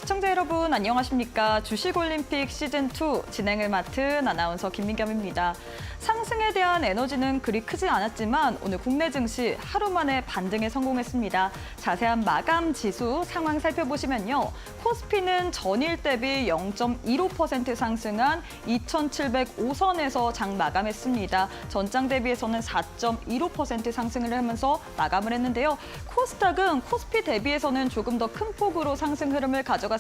시청자 여러분 안녕하십니까. 주식올림픽 시즌2 진행을 맡은 아나운서 김민겸입니다. 상승에 대한 에너지는 그리 크지 않았지만 오늘 국내 증시 하루 만에 반등에 성공했습니다. 자세한 마감 지수 상황 살펴보시면요. 코스피는 전일 대비 0.15% 상승한 2,705선에서 장 마감했습니다. 전장 대비해서는 4.15% 상승을 하면서 마감을 했는데요. 코스닥은 코스피 대비해서는 조금 더 큰 폭으로 상승 흐름을 가져갔습니다.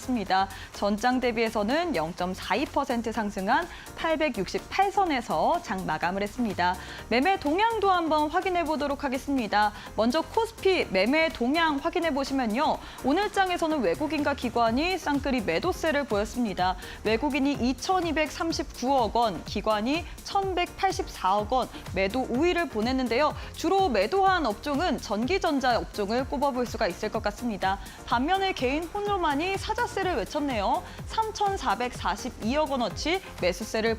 전장 대비해서는 0.42% 상승한 868선에서 장 마감을 했습니다. 매매 동향도 한번 확인해 보도록 하겠습니다. 먼저 코스피 매매 동향 확인해 보시면요. 오늘 장에서는 외국인과 기관이 쌍끌이 매도세를 보였습니다. 외국인이 2,239억 원, 기관이 1,184억 원 매도 우위를 보냈는데요. 주로 매도한 업종은 전기전자 업종을 꼽아볼 수가 있을 것 같습니다. 반면에 개인 홀로만이 사자세를 외쳤네요. 3,442억 원어치 매수세를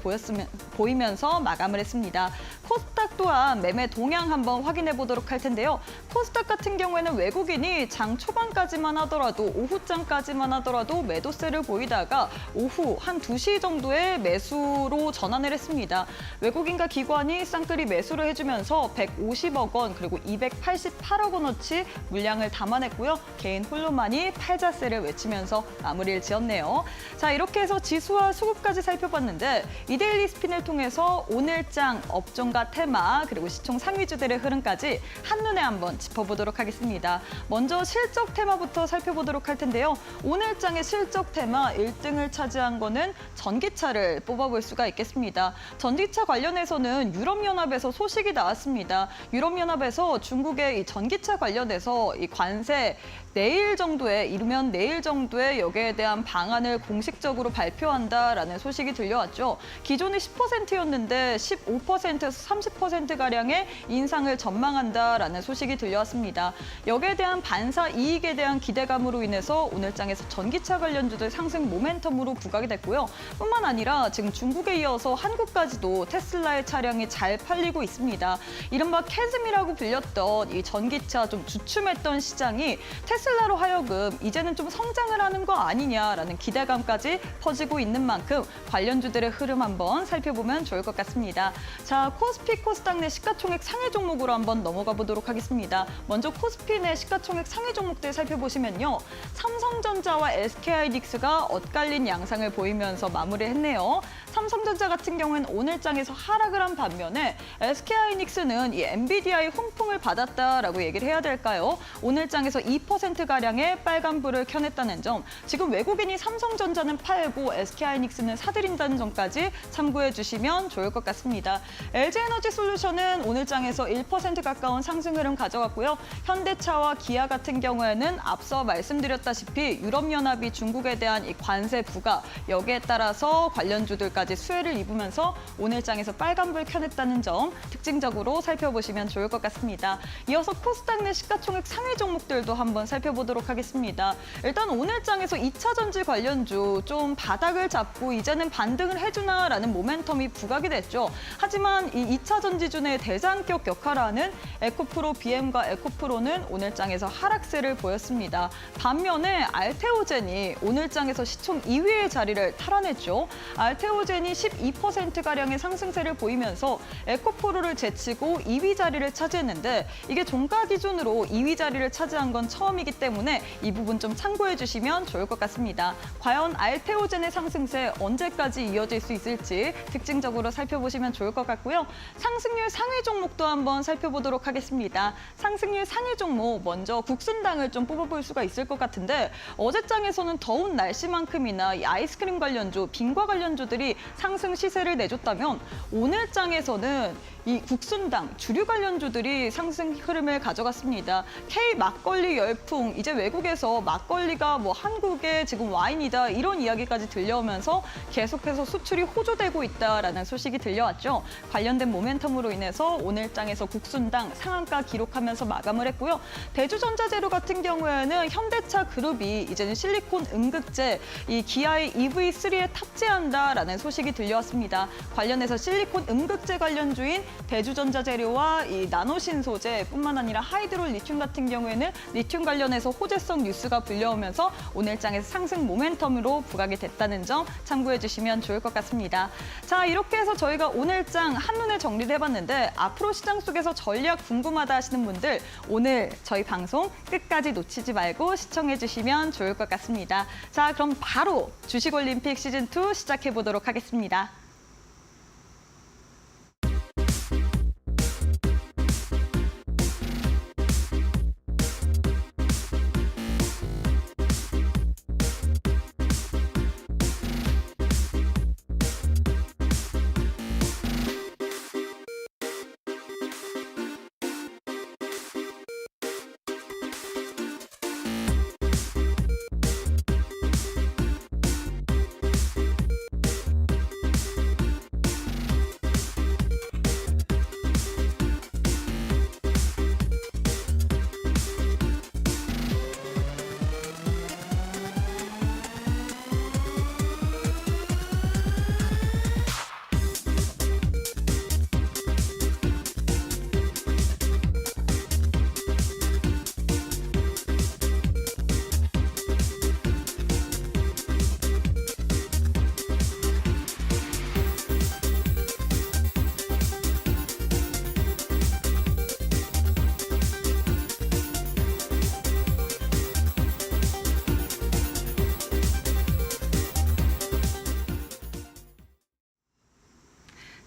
보이면서 마감을 했습니다. 코스닥 또한 매매 동향 한번 확인해 보도록 할 텐데요. 코스닥 같은 경우에는 외국인이 장 초반까지만 하더라도 오후장까지만 하더라도 매도세를 보이다가 오후 한 2시 정도에 매수로 전환을 했습니다. 외국인과 기관이 쌍끌이 매수를 해주면서 150억 원 그리고 288억 원어치 물량을 담아냈고요. 개인 홀로만이 팔자세를 외치면서 마무리를 지었네요. 자, 이렇게 해서 지수와 수급까지 살펴봤는데 이데일리 스핀을 통해서 오늘장 업종과 테마 그리고 시총 상위주들의 흐름까지 한눈에 한번 짚어보도록 하겠습니다. 먼저 실적 테마부터 살펴보도록 할 텐데요. 오늘장의 실적 테마 1등을 차지한 거는 전기차를 뽑아볼 수가 있겠습니다. 전기차 관련해서는 유럽연합에서 소식이 나왔습니다. 유럽연합에서 중국의 이 전기차 관련해서 이 관세 이르면 내일 정도에 여기에 대한 방안을 공식적으로 발표한다라는 소식이 들려왔죠. 기존에 10%였는데 15%에서 30%가량의 인상을 전망한다라는 소식이 들려왔습니다. 여기에 대한 반사 이익에 대한 기대감으로 인해서 오늘장에서 전기차 관련주들 상승 모멘텀으로 부각이 됐고요. 뿐만 아니라 지금 중국에 이어서 한국까지도 테슬라의 차량이 잘 팔리고 있습니다. 이른바 캐즘이라고 불렸던 이 전기차 좀 주춤했던 시장이 테슬라로 하여금 이제는 좀 성장을 하는 거 아니냐라는 기대감까지 퍼지고 있는 만큼 관련주들의 흐름 한번 살펴보면 좋을 것 같습니다. 자, 코스피, 코스닥 내 시가총액 상위 종목으로 한번 넘어가 보도록 하겠습니다. 먼저 코스피 내 시가총액 상위 종목들 살펴보시면요. 삼성전자와 SK하이닉스가 엇갈린 양상을 보이면서 마무리했네요. 삼성전자 같은 경우는 오늘장에서 하락을 한 반면에 SK하이닉스는 이 엔비디아의 훈풍을 받았다라고 얘기를 해야 될까요? 오늘장에서 2%가량의 빨간불을 켜냈다는 점, 지금 외국인이 삼성전자는 팔고 SK하이닉스는 사들인다는 점까지 참고해 주시면 좋을 것 같습니다. LG에너지솔루션은 오늘장에서 1% 가까운 상승 흐름 가져갔고요. 현대차와 기아 같은 경우에는 앞서 말씀드렸다시피 유럽연합이 중국에 대한 이 관세 부과, 여기에 따라서 관련주들까지 수혜를 입으면서 오늘장에서 빨간불 켜냈다는 점 특징적으로 살펴보시면 좋을 것 같습니다. 이어서 코스닥 내 시가총액 상위 종목들도 한번 살펴보도록 하겠습니다. 일단 오늘장에서 2차 전지 관련주 좀 바닥을 잡고 이제는 반등을 해주나라는 모멘텀이 부각이 됐죠. 하지만 이 2차 전지주 내 대장격 역할하는 에코프로 BM과 에코프로는 오늘장에서 하락세를 보였습니다. 반면에 알테오젠이 오늘장에서 시총 2위의 자리를 탈환했죠. 알테오젠이 12%가량의 상승세를 보이면서 에코프로를 제치고 2위 자리를 차지했는데 이게 종가 기준으로 2위 자리를 차지한 건 처음이기 때문에 이 부분 좀 참고해 주시면 좋을 것 같습니다. 과연 알테오젠의 상승세 언제까지 이어질 수 있을지 특징적으로 살펴보시면 좋을 것 같고요. 상승률 상위 종목도 한번 살펴보도록 하겠습니다. 상승률 상위 종목 먼저 국순당을 좀 뽑아볼 수가 있을 것 같은데 어제장에서는 더운 날씨만큼이나 이 아이스크림 관련주, 빙과 관련주들이 상승 시세를 내줬다면 오늘장에서는 이 국순당, 주류 관련주들이 상승 흐름을 가져갔습니다. K 막걸리 열풍, 이제 외국에서 막걸리가 뭐 한국의 지금 와인이다 이런 이야기까지 들려오면서 계속해서 수출이 호조되고 있다라는 소식이 들려왔죠. 관련된 모멘텀으로 인해서 오늘장에서 국순당 상한가 기록하면서 마감을 했고요. 대주전자재료 같은 경우에는 현대차 그룹이 이제는 실리콘 음극재, 이 기아의 EV3에 탑재한다라는 소식이 들려왔습니다. 관련해서 실리콘 음극재 관련주인 대주전자 재료와 이 나노신 소재뿐만 아니라 하이드롤 리튬 같은 경우에는 리튬 관련해서 호재성 뉴스가 불려오면서 오늘 장에서 상승 모멘텀으로 부각이 됐다는 점 참고해 주시면 좋을 것 같습니다. 자, 이렇게 해서 저희가 오늘 장 한눈에 정리를 해봤는데 앞으로 시장 속에서 전략 궁금하다 하시는 분들 오늘 저희 방송 끝까지 놓치지 말고 시청해 주시면 좋을 것 같습니다. 자, 그럼 바로 주식올림픽 시즌2 시작해 보도록 하겠습니다.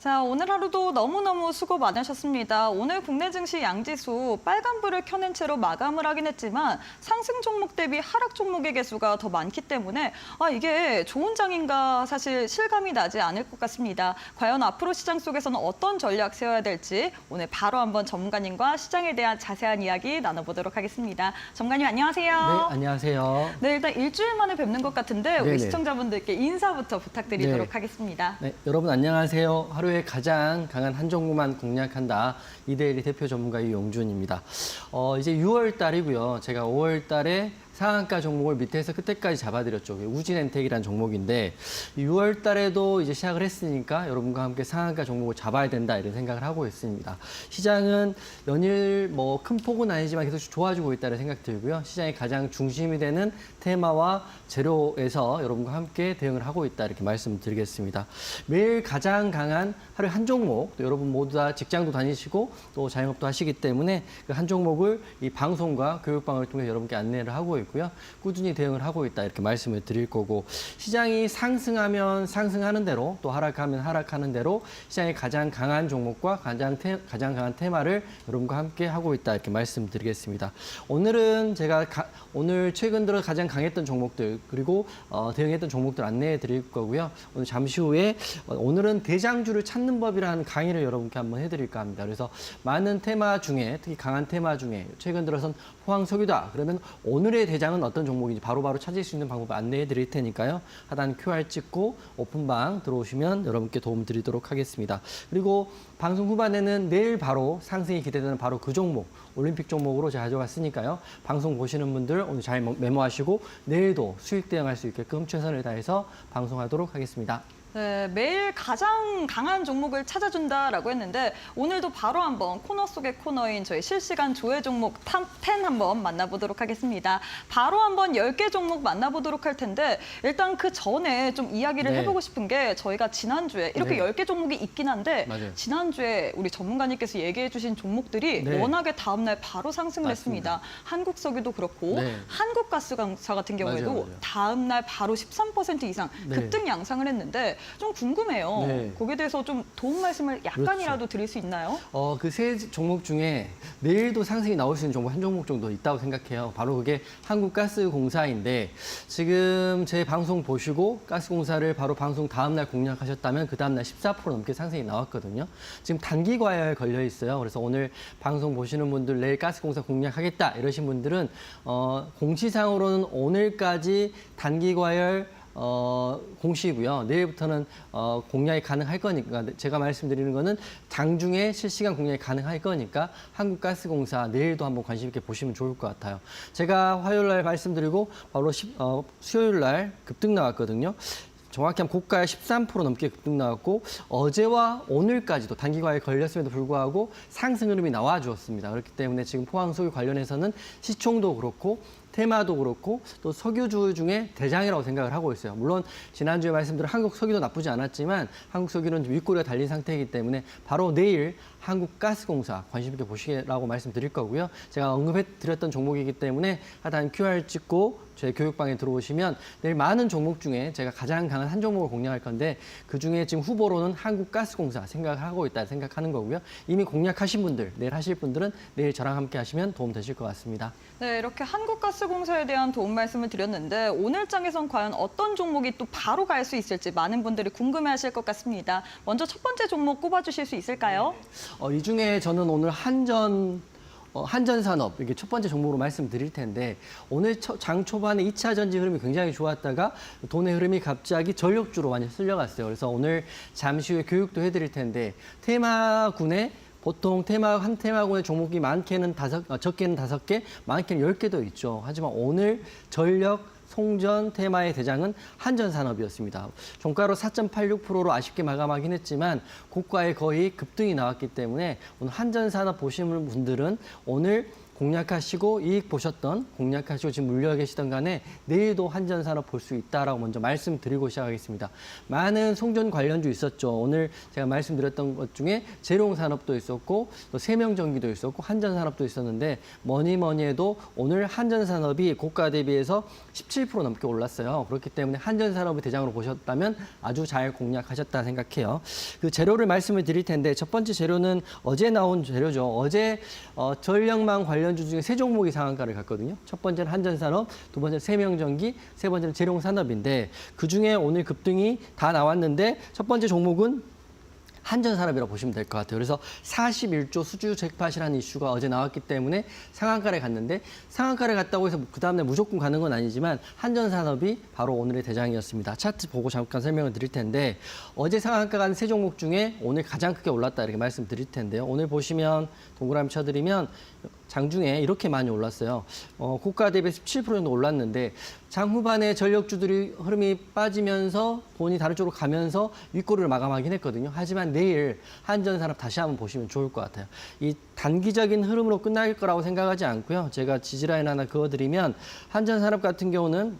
자, 오늘 하루도 너무너무 수고 많으셨습니다. 오늘 국내 증시 양지수 빨간불을 켜낸 채로 마감을 하긴 했지만 상승 종목 대비 하락 종목의 개수가 더 많기 때문에 이게 좋은 장인가 사실 실감이 나지 않을 것 같습니다. 과연 앞으로 시장 속에서는 어떤 전략 세워야 될지 오늘 바로 한번 전문가님과 시장에 대한 자세한 이야기 나눠보도록 하겠습니다. 전문가님 안녕하세요. 네, 안녕하세요. 네, 일단 일주일 만에 뵙는 것 같은데 우리 시청자분들께 인사부터 부탁드리도록 하겠습니다. 네, 여러분 안녕하세요. 하루에 가장 강한 한 종목만 공략한다. 이데일리 대표 전문가 이용준입니다. 이제 6월 달이고요. 제가 5월 달에 상한가 종목을 밑에서 끝에까지 잡아드렸죠. 우진엔텍이라는 종목인데 6월 달에도 이제 시작을 했으니까 여러분과 함께 상한가 종목을 잡아야 된다 이런 생각을 하고 있습니다. 시장은 연일 큰 폭은 아니지만 계속 좋아지고 있다는 생각 들고요. 시장의 가장 중심이 되는 테마와 재료에서 여러분과 함께 대응을 하고 있다 이렇게 말씀드리겠습니다. 매일 가장 강한 하루에 한 종목, 또 여러분 모두 다 직장도 다니시고 또 자영업도 하시기 때문에 그 한 종목을 이 방송과 교육방을 통해 여러분께 안내를 하고 있고요. 꾸준히 대응을 하고 있다 이렇게 말씀을 드릴 거고 시장이 상승하면 상승하는 대로 또 하락하면 하락하는 대로 시장의 가장 강한 종목과 가장 강한 테마를 여러분과 함께 하고 있다 이렇게 말씀드리겠습니다. 오늘은 제가 오늘 최근 들어 가장 강했던 종목들 그리고 대응했던 종목들 안내해 드릴 거고요. 오늘 잠시 후에 오늘은 대장주를 찾는 법이라는 강의를 여러분께 한번 해드릴까 합니다. 그래서 많은 테마 중에 특히 강한 테마 중에 최근 들어선 호황석유다. 그러면 오늘의 대장은 어떤 종목인지 바로바로 찾을 수 있는 방법을 안내해 드릴 테니까요. 하단 QR 찍고 오픈방 들어오시면 여러분께 도움 드리도록 하겠습니다. 그리고 방송 후반에는 내일 바로 상승이 기대되는 바로 그 종목, 올림픽 종목으로 제가 가져갔으니까요. 방송 보시는 분들 오늘 잘 메모하시고 내일도 수익 대응할 수 있게끔 최선을 다해서 방송하도록 하겠습니다. 네, 매일 가장 강한 종목을 찾아준다라고 했는데 오늘도 바로 한번 코너 속의 코너인 저희 실시간 조회 종목 탑10 한번 만나보도록 하겠습니다. 바로 한번 10개 종목 만나보도록 할 텐데 일단 그 전에 좀 이야기를 해보고 싶은 게 저희가 지난주에 이렇게 10개 종목이 있긴 한데 맞아요. 지난주에 우리 전문가님께서 얘기해 주신 종목들이 워낙에 다음날 바로 상승을 했습니다. 한국석유도 그렇고 한국가스공사 같은 경우에도 다음날 바로 13% 이상 급등 양상을 했는데 좀 궁금해요. 거기에 대해서 좀 도움 말씀을 약간이라도 드릴 수 있나요? 그 세 종목 중에 내일도 상승이 나올 수 있는 종목 한 종목 정도 있다고 생각해요. 바로 그게 한국가스공사인데 지금 제 방송 보시고 가스공사를 바로 방송 다음날 공략하셨다면 그 다음날 14% 넘게 상승이 나왔거든요. 지금 단기 과열 걸려 있어요. 그래서 오늘 방송 보시는 분들 내일 가스공사 공략하겠다 이러신 분들은 공시상으로는 오늘까지 단기 과열 공시고요. 내일부터는 공략이 가능할 거니까 제가 말씀드리는 거는 장중에 실시간 공략이 가능할 거니까 한국가스공사 내일도 한번 관심 있게 보시면 좋을 것 같아요. 제가 화요일 날 말씀드리고 바로 수요일 날 급등 나왔거든요. 정확히 하면 고가에 13% 넘게 급등 나왔고 어제와 오늘까지도 단기과에 걸렸음에도 불구하고 상승 흐름이 나와주었습니다. 그렇기 때문에 지금 포항석유 관련해서는 시총도 그렇고 테마도 그렇고 또 석유주 중에 대장이라고 생각을 하고 있어요. 물론 지난주에 말씀드린 한국석유도 나쁘지 않았지만 한국석유는 윗꼬리가 달린 상태이기 때문에 바로 내일 한국가스공사 관심 있게 보시라고 말씀드릴 거고요. 제가 언급해드렸던 종목이기 때문에 하단 QR 찍고 제 교육방에 들어오시면 내일 많은 종목 중에 제가 가장 강한 한 종목을 공략할 건데 그중에 지금 후보로는 한국가스공사 생각을 하고 있다 생각하는 거고요. 이미 공략하신 분들, 내일 하실 분들은 내일 저랑 함께 하시면 도움 되실 것 같습니다. 네, 이렇게 한국가스공사에 대한 도움 말씀을 드렸는데 오늘 장에선 과연 어떤 종목이 또 바로 갈 수 있을지 많은 분들이 궁금해하실 것 같습니다. 먼저 첫 번째 종목 꼽아주실 수 있을까요? 이 중에 저는 오늘 한전산업, 이게 첫 번째 종목으로 말씀드릴 텐데 오늘 장 초반에 2차 전지 흐름이 굉장히 좋았다가 돈의 흐름이 갑자기 전력주로 많이 쓸려갔어요. 그래서 오늘 잠시 후에 교육도 해드릴 텐데 테마군에 보통 한 테마군의 종목이 많게는 적게는 5개, 많게는 10개도 있죠. 하지만 오늘 전력, 송전, 테마의 대장은 한전산업이었습니다. 종가로 4.86%로 아쉽게 마감하긴 했지만 고가에 거의 급등이 나왔기 때문에 오늘 한전산업 보시는 분들은 오늘 공략하시고 이익 보셨던, 공략하시고 지금 물려 계시던 간에 내일도 한전산업 볼 수 있다라고 먼저 말씀드리고 시작하겠습니다. 많은 송전 관련주 있었죠. 오늘 제가 말씀드렸던 것 중에 재룡산업도 있었고 또 세명전기도 있었고 한전산업도 있었는데 뭐니 해도 오늘 한전산업이 고가 대비해서 17% 넘게 올랐어요. 그렇기 때문에 한전산업을 대장으로 보셨다면 아주 잘 공략하셨다 생각해요. 그 재료를 말씀을 드릴 텐데 첫 번째 재료는 어제 나온 재료죠. 어제 전력망 관련주 중에 세 종목이 상한가를 갔거든요. 첫 번째는 한전산업, 두 번째는 세명전기, 세 번째는 재룡산업인데 그중에 오늘 급등이 다 나왔는데 첫 번째 종목은 한전산업이라고 보시면 될 것 같아요. 그래서 41조 수주 잭팟이라는 이슈가 어제 나왔기 때문에 상한가를 갔는데 상한가를 갔다고 해서 그 다음날 무조건 가는 건 아니지만 한전산업이 바로 오늘의 대장이었습니다. 차트 보고 잠깐 설명을 드릴 텐데 어제 상한가 간 세 종목 중에 오늘 가장 크게 올랐다 이렇게 말씀드릴 텐데요. 오늘 보시면 동그라미 쳐드리면 장중에 이렇게 많이 올랐어요. 고가 대비 17% 정도 올랐는데 장 후반에 전력주들이 흐름이 빠지면서 돈이 다른 쪽으로 가면서 윗꼬리를 마감하긴 했거든요. 하지만 내일 한전산업 다시 한번 보시면 좋을 것 같아요. 이 단기적인 흐름으로 끝날 거라고 생각하지 않고요. 제가 지지라인 하나 그어드리면 한전산업 같은 경우는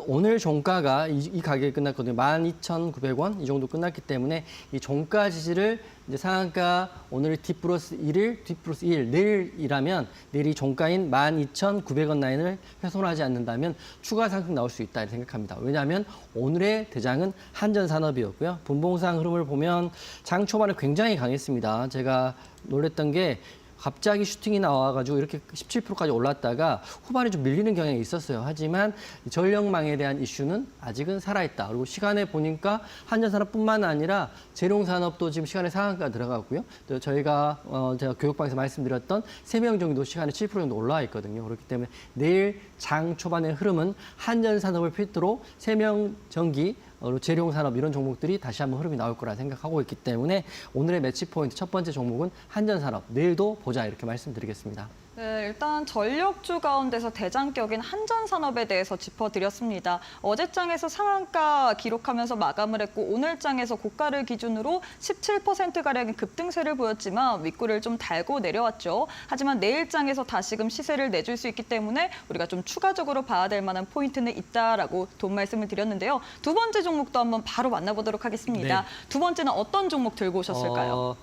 오늘 종가가 이 가격이 끝났거든요. 12,900원 이 정도 끝났기 때문에 이 종가 지지를 이제 상한가 오늘 D 플러스 1일, D 플러스 1 내일이라면 내일이 종가인 12,900원 라인을 훼손하지 않는다면 추가 상승 나올 수 있다 생각합니다. 왜냐하면 오늘의 대장은 한전산업이었고요. 분봉상 흐름을 보면 장 초반에 굉장히 강했습니다. 제가 놀랬던 게 갑자기 슈팅이 나와가지고 이렇게 17%까지 올랐다가 후반에 좀 밀리는 경향이 있었어요. 하지만 전력망에 대한 이슈는 아직은 살아있다. 그리고 시간에 보니까 한전산업뿐만 아니라 재룡산업도 지금 시간에 상한가 들어가고요. 또 저희가 제가 교육방에서 말씀드렸던 세명전기도 시간에 7% 정도 올라와 있거든요. 그렇기 때문에 내일 장 초반의 흐름은 한전산업을 필두로 세명전기 재룡산업 이런 종목들이 다시 한번 흐름이 나올 거라 생각하고 있기 때문에 오늘의 매치 포인트 첫 번째 종목은 한전산업, 내일도 보자 이렇게 말씀드리겠습니다. 네, 일단 전력주 가운데서 대장격인 한전산업에 대해서 짚어드렸습니다. 어제 장에서 상한가 기록하면서 마감을 했고 오늘 장에서 고가를 기준으로 17%가량의 급등세를 보였지만 윗꼬리를 좀 달고 내려왔죠. 하지만 내일 장에서 다시금 시세를 내줄 수 있기 때문에 우리가 좀 추가적으로 봐야 될 만한 포인트는 있다라고 도움 말씀을 드렸는데요. 두 번째 종목도 한번 바로 만나보도록 하겠습니다. 네. 두 번째는 어떤 종목 들고 오셨을까요?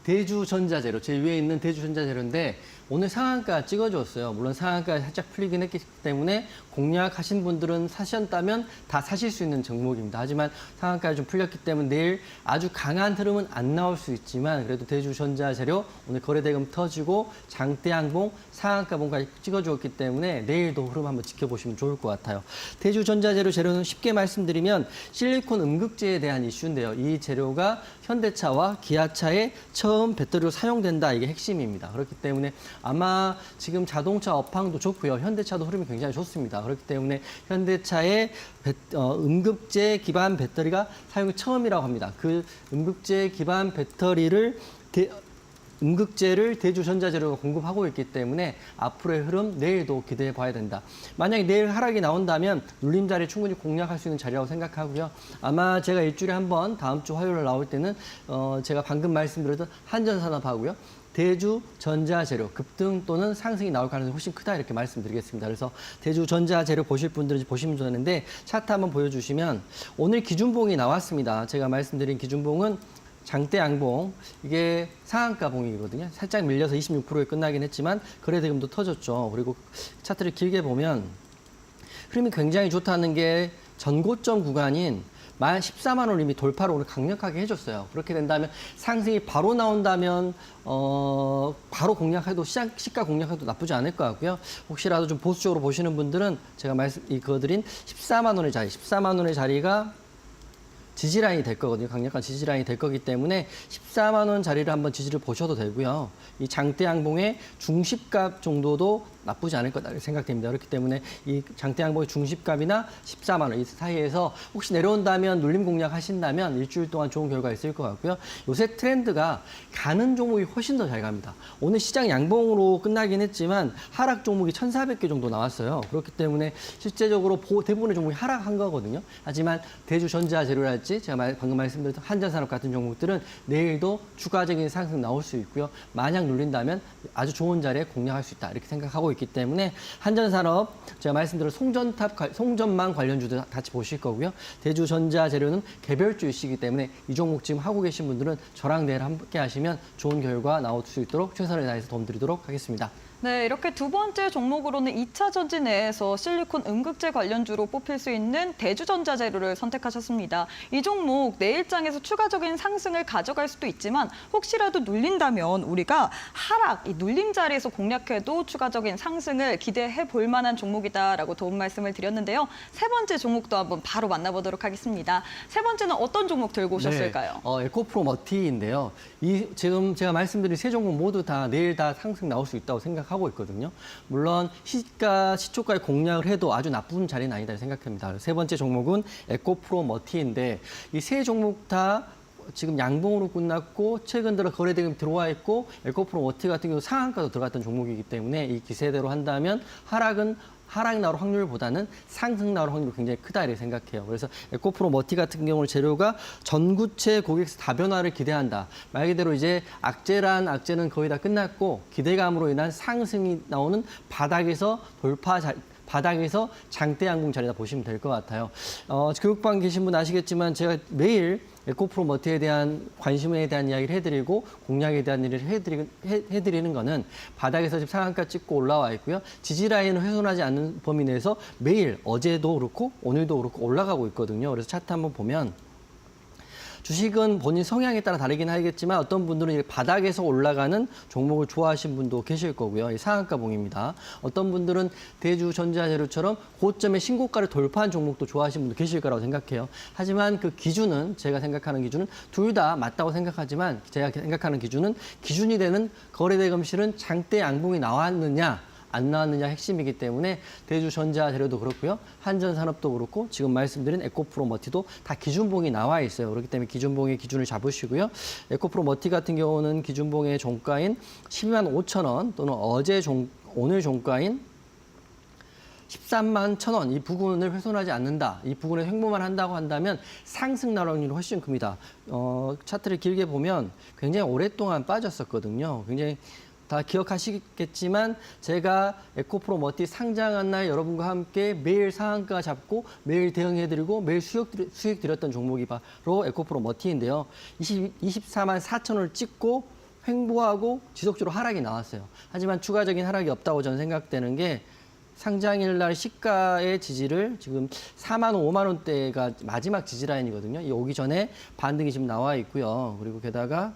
대주전자재료, 제 위에 있는 대주전자재료인데 오늘 상한가 찍어줬어요. 물론 상한가 살짝 풀리긴 했기 때문에 공략하신 분들은 사셨다면 다 사실 수 있는 종목입니다. 하지만 상한가가 좀 풀렸기 때문에 내일 아주 강한 흐름은 안 나올 수 있지만 그래도 대주전자재료 오늘 거래대금 터지고 장대항봉 상한가봉까지 찍어주었기 때문에 내일도 흐름 한번 지켜보시면 좋을 것 같아요. 대주전자재료 재료는 쉽게 말씀드리면 실리콘 음극재에 대한 이슈인데요. 이 재료가 현대차와 기아차에 처음 배터리로 사용된다. 이게 핵심입니다. 그렇기 때문에 아마 지금 자동차 업황도 좋고요. 현대차도 흐름이 굉장히 좋습니다. 그렇기 때문에 현대차의 음극재 기반 배터리가 사용이 처음이라고 합니다. 그 음극재 기반 배터리를 음극재를 대주전자재료가 공급하고 있기 때문에 앞으로의 흐름 내일도 기대해 봐야 된다. 만약에 내일 하락이 나온다면 눌림 자리 충분히 공략할 수 있는 자리라고 생각하고요. 아마 제가 일주일에 한 번 다음 주 화요일 나올 때는 제가 방금 말씀드렸던 한전산업하고요. 대주 전자재료 급등 또는 상승이 나올 가능성이 훨씬 크다 이렇게 말씀드리겠습니다. 그래서 대주 전자재료 보실 분들은 보시면 좋는데 차트 한번 보여주시면 오늘 기준봉이 나왔습니다. 제가 말씀드린 기준봉은 장대 양봉, 이게 상한가 봉이거든요. 살짝 밀려서 26%에 끝나긴 했지만 거래대금도 터졌죠. 그리고 차트를 길게 보면 흐름이 굉장히 좋다는 게 전고점 구간인 14만 원 이미 돌파를 오늘 강력하게 해줬어요. 그렇게 된다면 상승이 바로 나온다면 바로 공략해도 시가 공략해도 나쁘지 않을 것 같고요. 혹시라도 좀 보수적으로 보시는 분들은 제가 그어드린 14만 원의 자리, 14만 원의 자리가 지지라인이 될 거거든요. 강력한 지지라인이 될 거기 때문에 14만 원 자리를 한번 지지를 보셔도 되고요. 이 장대 양봉의 중심값 정도도 나쁘지 않을 거다 생각됩니다. 그렇기 때문에 이 장대 양봉의 중심값이나 14만 원 이 사이에서 혹시 내려온다면 눌림 공략하신다면 일주일 동안 좋은 결과 있을 것 같고요. 요새 트렌드가 가는 종목이 훨씬 더 잘 갑니다. 오늘 시장 양봉으로 끝나긴 했지만 하락 종목이 1,400개 정도 나왔어요. 그렇기 때문에 실제적으로 대부분의 종목이 하락한 거거든요. 하지만 대주전자재료랄지 제가 방금 말씀드렸던 한전산업 같은 종목들은 내일도 추가적인 상승 나올 수 있고요. 만약 눌린다면 아주 좋은 자리에 공략할 수 있다 이렇게 생각하고 있기 때문에 한전산업 제가 말씀드린 송전망 관련주도 같이 보실 거고요. 대주전자재료는 개별주 이시기 때문에 이 종목 지금 하고 계신 분들은 저랑 내일 함께 하시면 좋은 결과 나올 수 있도록 최선을 다해서 도움드리도록 하겠습니다. 네, 이렇게 두 번째 종목으로는 2차 전지 내에서 실리콘 음극재 관련주로 뽑힐 수 있는 대주전자재료를 선택하셨습니다. 이 종목 내일장에서 추가적인 상승을 가져갈 수도 있지만 혹시라도 눌린다면 우리가 하락, 이 눌림 자리에서 공략해도 추가적인 상승을 기대해 볼 만한 종목이다라고 도움 말씀을 드렸는데요. 세 번째 종목도 한번 바로 만나보도록 하겠습니다. 세 번째는 어떤 종목 들고 오셨을까요? 네, 에코프로 머티인데요. 지금 제가 말씀드린 세 종목 모두 다 내일 다 상승 나올 수 있다고 생각하고 있거든요. 물론 시초가에 공략을 해도 아주 나쁜 자리는 아니다 생각합니다. 세 번째 종목은 에코프로 머티인데 이 세 종목 다 지금 양봉으로 끝났고 최근 들어 거래대금이 들어와 있고 에코프로 머티 같은 경우 상한가도 들어갔던 종목이기 때문에 이 기세대로 한다면 하락 나올 확률보다는 상승 나올 확률이 굉장히 크다 이렇게 생각해요. 그래서 에코프로 머티 같은 경우는 재료가 전구체 고객수 다변화를 기대한다. 말 그대로 이제 악재는 거의 다 끝났고 기대감으로 인한 상승이 나오는 바닥에서 장대 양봉 자리다 보시면 될 것 같아요. 교육반 계신 분 아시겠지만 제가 매일 에코프로 머티에 대한 관심에 대한 이야기를 해드리고 공략에 대한 일을 해드리는 거는 바닥에서 지금 상한가 찍고 올라와 있고요. 지지라인을 훼손하지 않는 범위 내에서 매일 어제도 그렇고 오늘도 그렇고 올라가고 있거든요. 그래서 차트 한번 보면 주식은 본인 성향에 따라 다르긴 하겠지만 어떤 분들은 바닥에서 올라가는 종목을 좋아하시는 분도 계실 거고요. 이 상한가 봉입니다. 어떤 분들은 대주전자재료처럼 고점의 신고가를 돌파한 종목도 좋아하시는 분도 계실 거라고 생각해요. 하지만 그 기준은 제가 생각하는 기준은 둘 다 맞다고 생각하지만 제가 생각하는 기준은 기준이 되는 거래대금 실은 장대 양봉이 나왔느냐 안 나왔느냐 핵심이기 때문에 대주전자재료도 그렇고요. 한전산업도 그렇고 지금 말씀드린 에코프로 머티도 다 기준봉이 나와 있어요. 그렇기 때문에 기준봉의 기준을 잡으시고요. 에코프로 머티 같은 경우는 기준봉의 종가인 12만 5천 원 또는 오늘 종가인 13만 1천 원 이 부분을 훼손하지 않는다. 이 부분에 횡보만 한다고 한다면 상승 나올 확률이 훨씬 큽니다. 차트를 길게 보면 굉장히 오랫동안 빠졌었거든요. 굉장히 다 기억하시겠지만 제가 에코프로 머티 상장한 날 여러분과 함께 매일 상한가 잡고 매일 대응해드리고 매일 수익 드렸던 종목이 바로 에코프로 머티인데요. 24만 4천 원을 찍고 횡보하고 지속적으로 하락이 나왔어요. 하지만 추가적인 하락이 없다고 저는 생각되는 게 상장일 날 시가의 지지를 지금 4만 원, 5만 원대가 마지막 지지 라인이거든요. 이 오기 전에 반등이 지금 나와 있고요. 그리고 게다가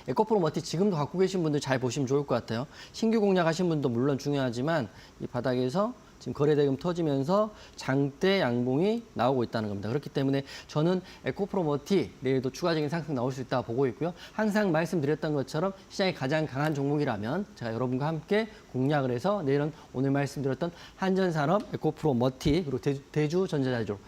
에코프로 머티 지금도 갖고 계신 분들 잘 보시면 좋을 것 같아요. 신규 공략하신 분도 물론 중요하지만 이 바닥에서 지금 거래대금 터지면서 장대 양봉이 나오고 있다는 겁니다. 그렇기 때문에 저는 에코프로 머티 내일도 추가적인 상승 나올 수 있다고 보고 있고요. 항상 말씀드렸던 것처럼 시장이 가장 강한 종목이라면 제가 여러분과 함께 공략을 해서 내일은 오늘 말씀드렸던 한전산업, 에코프로 머티 그리고 대주전자재료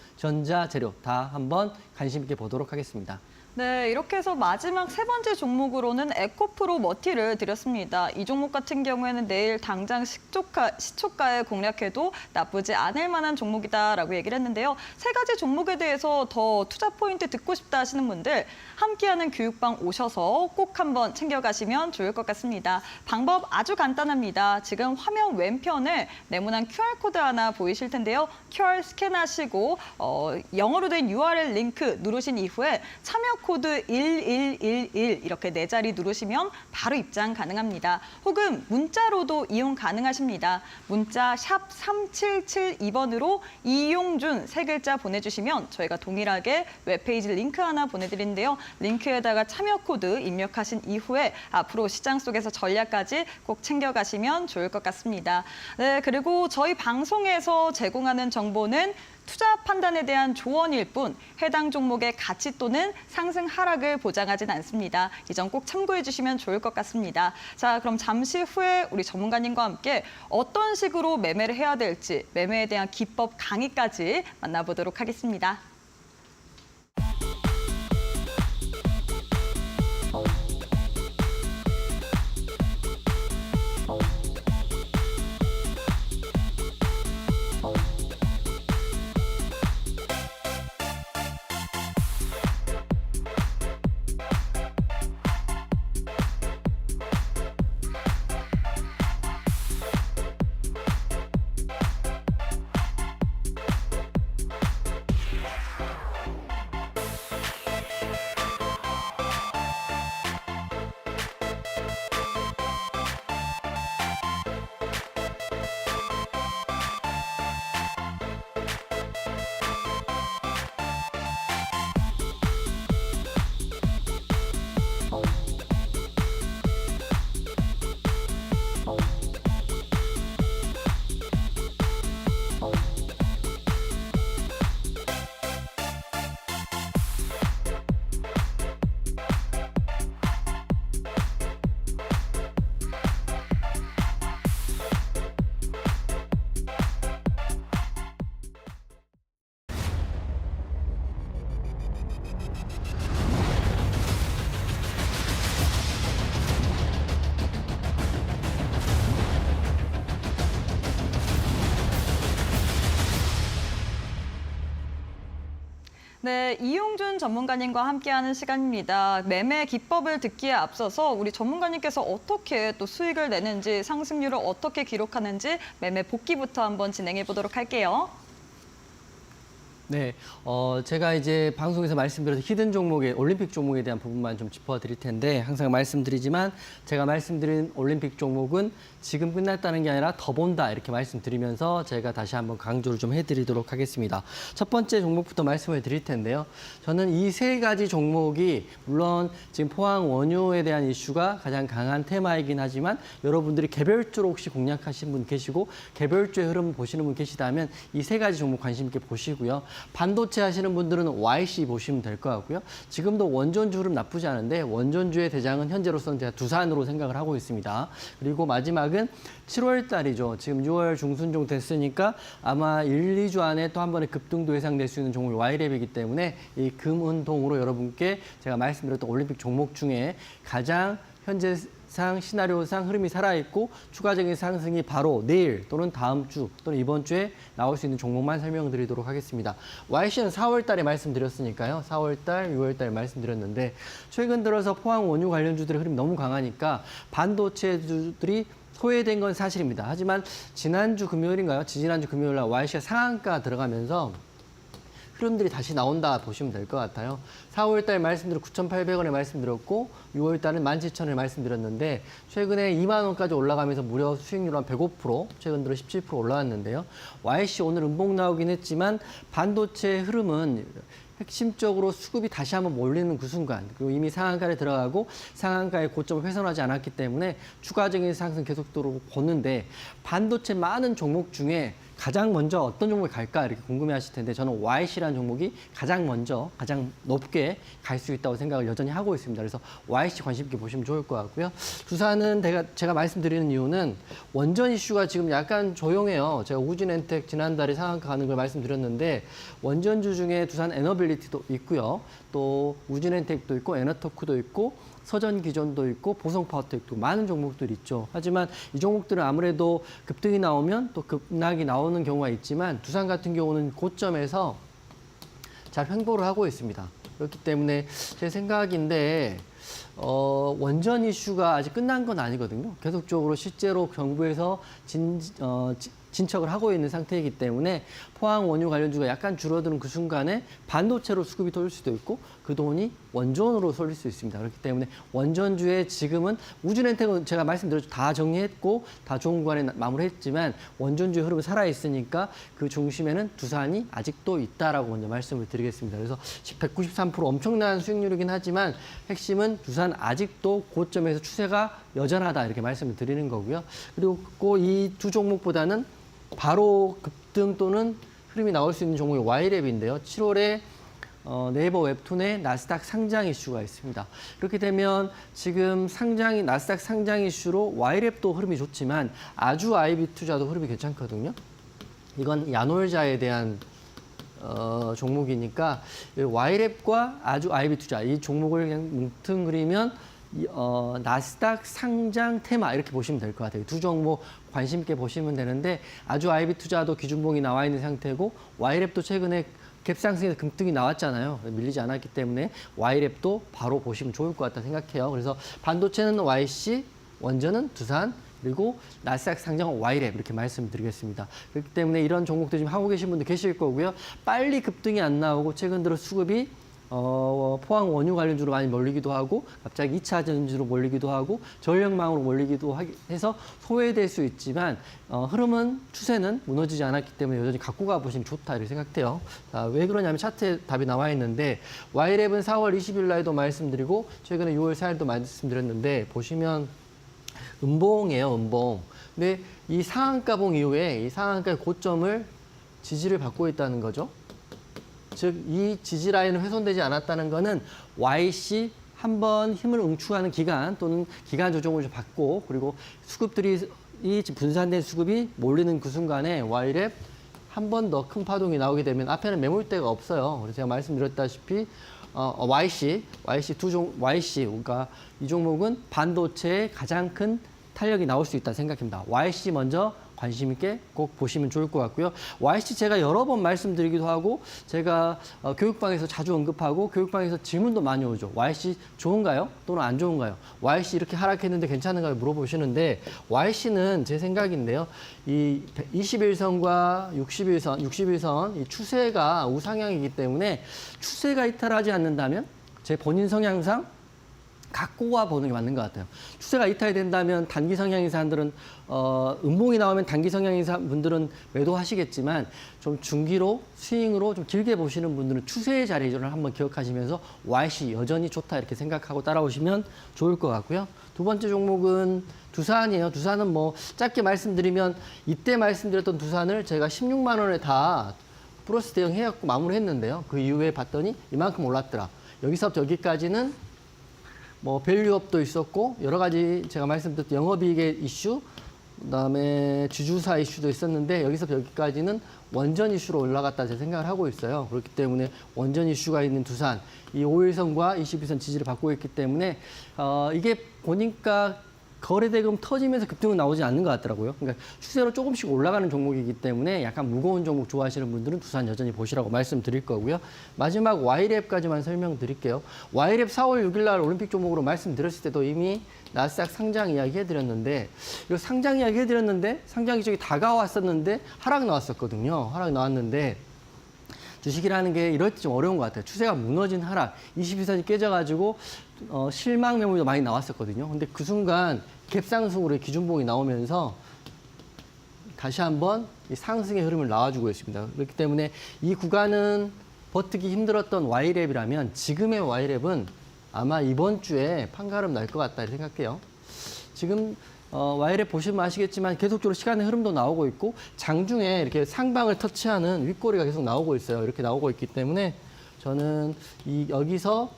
다 한번 관심 있게 보도록 하겠습니다. 네, 이렇게 해서 마지막 세 번째 종목으로는 에코프로 머티를 드렸습니다. 이 종목 같은 경우에는 내일 당장 시초가에 공략해도 나쁘지 않을 만한 종목이다라고 얘기를 했는데요. 세 가지 종목에 대해서 더 투자 포인트 듣고 싶다 하시는 분들 함께하는 교육방 오셔서 꼭 한번 챙겨가시면 좋을 것 같습니다. 방법 아주 간단합니다. 지금 화면 왼편에 네모난 QR코드 하나 보이실 텐데요. QR 스캔하시고 영어로 된 URL 링크 누르신 이후에 참여 코드 1111 이렇게 네 자리 누르시면 바로 입장 가능합니다. 혹은 문자로도 이용 가능하십니다. 문자 샵 3772번으로 이용준 세 글자 보내주시면 저희가 동일하게 웹페이지 링크 하나 보내드리는데요. 링크에다가 참여 코드 입력하신 이후에 앞으로 시장 속에서 전략까지 꼭 챙겨가시면 좋을 것 같습니다. 네, 그리고 저희 방송에서 제공하는 정보는 투자 판단에 대한 조언일 뿐 해당 종목의 가치 또는 상승 하락을 보장하진 않습니다. 이 점 꼭 참고해 주시면 좋을 것 같습니다. 자, 그럼 잠시 후에 우리 전문가님과 함께 어떤 식으로 매매를 해야 될지 매매에 대한 기법 강의까지 만나보도록 하겠습니다. 네, 이용준 전문가님과 함께하는 시간입니다. 매매 기법을 듣기에 앞서서 우리 전문가님께서 어떻게 또 수익을 내는지 상승률을 어떻게 기록하는지 매매 복귀부터 한번 진행해 보도록 할게요. 네, 제가 이제 방송에서 말씀드려서 히든 종목의 올림픽 종목에 대한 부분만 좀 짚어드릴 텐데 항상 말씀드리지만 제가 말씀드린 올림픽 종목은 지금 끝났다는 게 아니라 더 본다 이렇게 말씀드리면서 제가 다시 한번 강조를 좀 해드리도록 하겠습니다. 첫 번째 종목부터 말씀을 드릴 텐데요. 저는 이 세 가지 종목이 물론 지금 포항 원유에 대한 이슈가 가장 강한 테마이긴 하지만 여러분들이 개별주로 혹시 공략하신 분 계시고 개별주의 흐름 보시는 분 계시다면 이 세 가지 종목 관심 있게 보시고요. 반도체 하시는 분들은 YC 보시면 될 것 같고요. 지금도 원전주 흐름 나쁘지 않은데 원전주의 대장은 현재로서는 제가 두산으로 생각을 하고 있습니다. 그리고 마지막은 7월 달이죠. 지금 6월 중순 정도 됐으니까 아마 1, 2주 안에 또 한 번의 급등도 예상될 수 있는 종목이 Y랩이기 때문에 이 금은동으로 여러분께 제가 말씀드렸던 올림픽 종목 중에 가장 현재상 시나리오상 흐름이 살아있고 추가적인 상승이 바로 내일 또는 다음 주 또는 이번 주에 나올 수 있는 종목만 설명드리도록 하겠습니다. YC는 4월 달에 말씀드렸으니까요. 4월 달, 6월 달 말씀드렸는데 최근 들어서 포항 원유 관련주들의 흐름이 너무 강하니까 반도체주들이 소외된 건 사실입니다. 하지만 지난주 금요일인가요? 지지난주 금요일 날 YC가 상한가 들어가면서 흐름들이 다시 나온다 보시면 될 것 같아요. 4월 달 말씀드린 9,800원에 말씀드렸고 6월 달은 17,000원에 말씀드렸는데 최근에 2만 원까지 올라가면서 무려 수익률 한 105%, 최근 들어 17% 올라왔는데요. YC 오늘 음봉 나오긴 했지만 반도체 흐름은 핵심적으로 수급이 다시 한번 몰리는 그 순간, 그리고 이미 상한가에 들어가고 상한가의 고점을 훼손하지 않았기 때문에 추가적인 상승 계속적으로 보는데 반도체 많은 종목 중에 가장 먼저 어떤 종목에 갈까 이렇게 궁금해하실 텐데 저는 YC라는 종목이 가장 먼저 가장 높게 갈 수 있다고 생각을 여전히 하고 있습니다. 그래서 YC 관심 있게 보시면 좋을 것 같고요. 두산은 제가 말씀드리는 이유는 원전 이슈가 지금 약간 조용해요. 제가 우진엔텍 지난달에 상한가 가는 걸 말씀드렸는데 원전주 중에 두산 에너빌리티도 있고요. 또 우진엔텍도 있고 에너터크도 있고 서전기전도 있고 보성파워도 있고 많은 종목들이 있죠. 하지만 이 종목들은 아무래도 급등이 나오면 또 급락이 나오는 경우가 있지만 두산 같은 경우는 고점에서 잘 횡보를 하고 있습니다. 그렇기 때문에 제 생각인데 원전 이슈가 아직 끝난 건 아니거든요. 계속적으로 실제로 정부에서 진척을 하고 있는 상태이기 때문에 포항 원유 관련주가 약간 줄어드는 그 순간에 반도체로 수급이 돌릴 수도 있고 그 돈이 원전으로 쏠릴 수 있습니다. 그렇기 때문에 원전주에 지금은 우진엔텍은 제가 말씀드렸죠. 다 정리했고 다 좋은 구간에 마무리했지만 원전주의 흐름은 살아있으니까 그 중심에는 두산이 아직도 있다라고 먼저 말씀을 드리겠습니다. 그래서 193% 엄청난 수익률이긴 하지만 핵심은 두산 아직도 고점에서 추세가 여전하다 이렇게 말씀을 드리는 거고요. 그리고 이 두 종목보다는 바로 급등 또는 흐름이 나올 수 있는 종목이 Y랩인데요. 7월에 네이버 웹툰의 나스닥 상장 이슈가 있습니다. 그렇게 되면 지금 나스닥 상장 이슈로 Y랩도 흐름이 좋지만 아주 IB 투자도 흐름이 괜찮거든요. 이건 야놀자에 대한 종목이니까 Y랩과 아주 IB 투자 이 종목을 그냥 뭉뚱그리면 나스닥 상장 테마 이렇게 보시면 될 것 같아요. 두 종목 관심 있게 보시면 되는데 아주 IB 투자도 기준봉이 나와 있는 상태고 Y랩도 최근에 갭상승에서 급등이 나왔잖아요. 밀리지 않았기 때문에 Y랩도 바로 보시면 좋을 것 같다 생각해요. 그래서 반도체는 YC, 원전은 두산, 그리고 나스닥 상장 Y랩 이렇게 말씀드리겠습니다. 그렇기 때문에 이런 종목들 지금 하고 계신 분들 계실 거고요. 빨리 급등이 안 나오고 최근 들어 수급이 포항 원유 관련주로 많이 몰리기도 하고 갑자기 2차 전지로 몰리기도 하고 전력망으로 몰리기도 해서 소외될 수 있지만 흐름은 추세는 무너지지 않았기 때문에 여전히 갖고 가보시면 좋다 이렇게 생각해요. 왜 그러냐면 차트에 답이 나와 있는데 Y랩은 4월 20일 날도 말씀드리고 최근에 6월 4일도 말씀드렸는데 보시면 음봉이에요. 음봉. 근데 이 상한가봉 이후에 이 상한가의 고점을 지지를 받고 있다는 거죠. 즉, 이 지지 라인은 훼손되지 않았다는 것은 YC 한번 힘을 응축하는 기간 또는 기간 조정을 좀 받고 그리고 수급들이 이 분산된 수급이 몰리는 그 순간에 Y랩 한 번 더 큰 파동이 나오게 되면 앞에는 매물대가 없어요. 그래서 제가 말씀드렸다시피 YC 그러니까 이 종목은 반도체의 가장 큰 탄력이 나올 수 있다 생각합니다. YC 먼저 관심 있게 꼭 보시면 좋을 것 같고요. YC 제가 여러 번 말씀드리기도 하고 제가 교육방에서 자주 언급하고 교육방에서 질문도 많이 오죠. YC 좋은가요? 또는 안 좋은가요? YC 이렇게 하락했는데 괜찮은가요? 물어보시는데 YC는 제 생각인데요. 이 21선과 61선 이 추세가 우상향이기 때문에 추세가 이탈하지 않는다면 제 본인 성향상 갖고 와 보는 게 맞는 것 같아요. 추세가 이탈된다면 단기 성향인 사람들은 음봉이 나오면 단기 성향인 분들은 매도하시겠지만 좀 중기로 스윙으로 좀 길게 보시는 분들은 추세의 자리를 한번 기억하시면서 YC 여전히 좋다 이렇게 생각하고 따라오시면 좋을 것 같고요. 두 번째 종목은 두산이에요. 두산은 뭐 짧게 말씀드리면 이때 말씀드렸던 두산을 제가 16만 원에 다 플러스 대응해갖고 마무리했는데요. 그 이후에 봤더니 이만큼 올랐더라. 여기서부터 여기까지는 뭐 밸류업도 있었고 여러 가지 제가 말씀드렸던 영업이익의 이슈, 그다음에 주주사 이슈도 있었는데 여기서 여기까지는 원전 이슈로 올라갔다 제 생각을 하고 있어요. 그렇기 때문에 원전 이슈가 있는 두산, 이 5일선과 22선 지지를 받고 있기 때문에 이게 보니까 거래대금 터지면서 급등은 나오지 않는 것 같더라고요. 그러니까 추세로 조금씩 올라가는 종목이기 때문에 약간 무거운 종목 좋아하시는 분들은 두산 여전히 보시라고 말씀드릴 거고요. 마지막 Y랩까지만 설명드릴게요. Y랩 4월 6일 날 올림픽 종목으로 말씀드렸을 때도 이미 나스닥 상장 이야기 해드렸는데 이 상장 이야기 해드렸는데 상장 기적이 다가왔었는데 하락 나왔었거든요. 하락 나왔는데 주식이라는 게 이럴 때 좀 어려운 것 같아요. 추세가 무너진 하락, 22선이 깨져가지고 실망 매물도 많이 나왔었거든요. 근데 그 순간 갭상승으로 기준봉이 나오면서 다시 한번 이 상승의 흐름을 나와주고 있습니다. 그렇기 때문에 이 구간은 버티기 힘들었던 Y랩이라면 지금의 Y랩은 아마 이번 주에 판가름 날 것 같다 생각해요. 지금 와이랩 보시면 아시겠지만 계속적으로 시간의 흐름도 나오고 있고 장중에 이렇게 상방을 터치하는 윗꼬리가 계속 나오고 있어요. 이렇게 나오고 있기 때문에 저는 여기서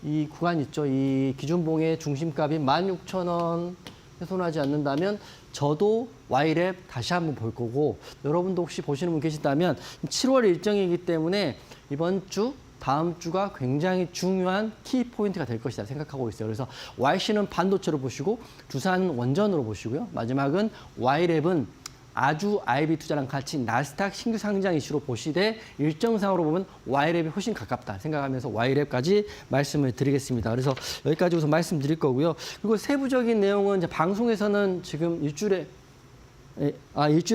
이 구간 있죠. 이 기준봉의 중심값이 16,000원 훼손하지 않는다면 저도 와이랩 다시 한번 볼 거고 여러분도 혹시 보시는 분 계시다면 7월 일정이기 때문에 이번 주 다음 주가 굉장히 중요한 키포인트가 될 것이다 생각하고 있어요. 그래서 YC는 반도체로 보시고 두산 원전으로 보시고요. 마지막은 와이랩은 아주 IB 투자랑 같이 나스닥 신규 상장 이슈로 보시되 일정상으로 보면 와이랩이 훨씬 가깝다 생각하면서 와이랩까지 말씀을 드리겠습니다. 그래서 여기까지 우선 말씀드릴 거고요. 그리고 세부적인 내용은 이제 방송에서는 지금 일주일에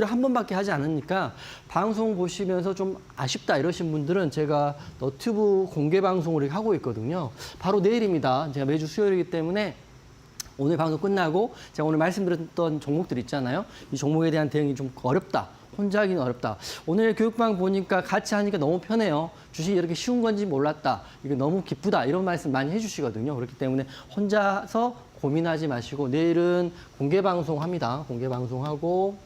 한 번밖에 하지 않으니까 방송 보시면서 좀 아쉽다 이러신 분들은 제가 너튜브 공개 방송을 이렇게 하고 있거든요. 바로 내일입니다. 제가 매주 수요일이기 때문에 오늘 방송 끝나고 제가 오늘 말씀드렸던 종목들 있잖아요. 이 종목에 대한 대응이 좀 어렵다. 혼자 하기는 어렵다. 오늘 교육방 보니까 같이 하니까 너무 편해요. 주식이 이렇게 쉬운 건지 몰랐다. 이게 너무 기쁘다. 이런 말씀 많이 해주시거든요. 그렇기 때문에 혼자서 고민하지 마시고 내일은 공개 방송합니다. 공개 방송하고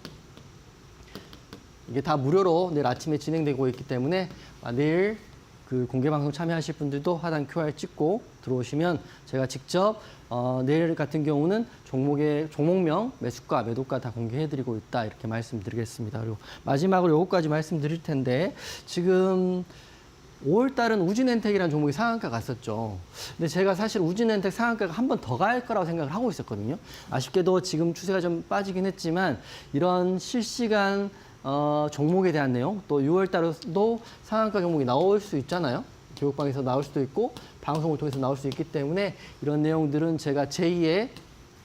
이게 다 무료로 내일 아침에 진행되고 있기 때문에 내일 그 공개 방송 참여하실 분들도 하단 QR 찍고 들어오시면 제가 직접 내일 같은 경우는 종목명, 매수가, 매도가 다 공개해드리고 있다 이렇게 말씀드리겠습니다. 그리고 마지막으로 요거까지 말씀드릴 텐데 지금 5월 달은 우진엔텍이라는 종목이 상한가 갔었죠. 근데 제가 사실 우진엔텍 상한가가 한 번 더 갈 거라고 생각을 하고 있었거든요. 아쉽게도 지금 추세가 좀 빠지긴 했지만 이런 실시간 종목에 대한 내용, 또 6월 달에도 상한가 종목이 나올 수 있잖아요. 교육방에서 나올 수도 있고 방송을 통해서 나올 수 있기 때문에 이런 내용들은 제가 제2의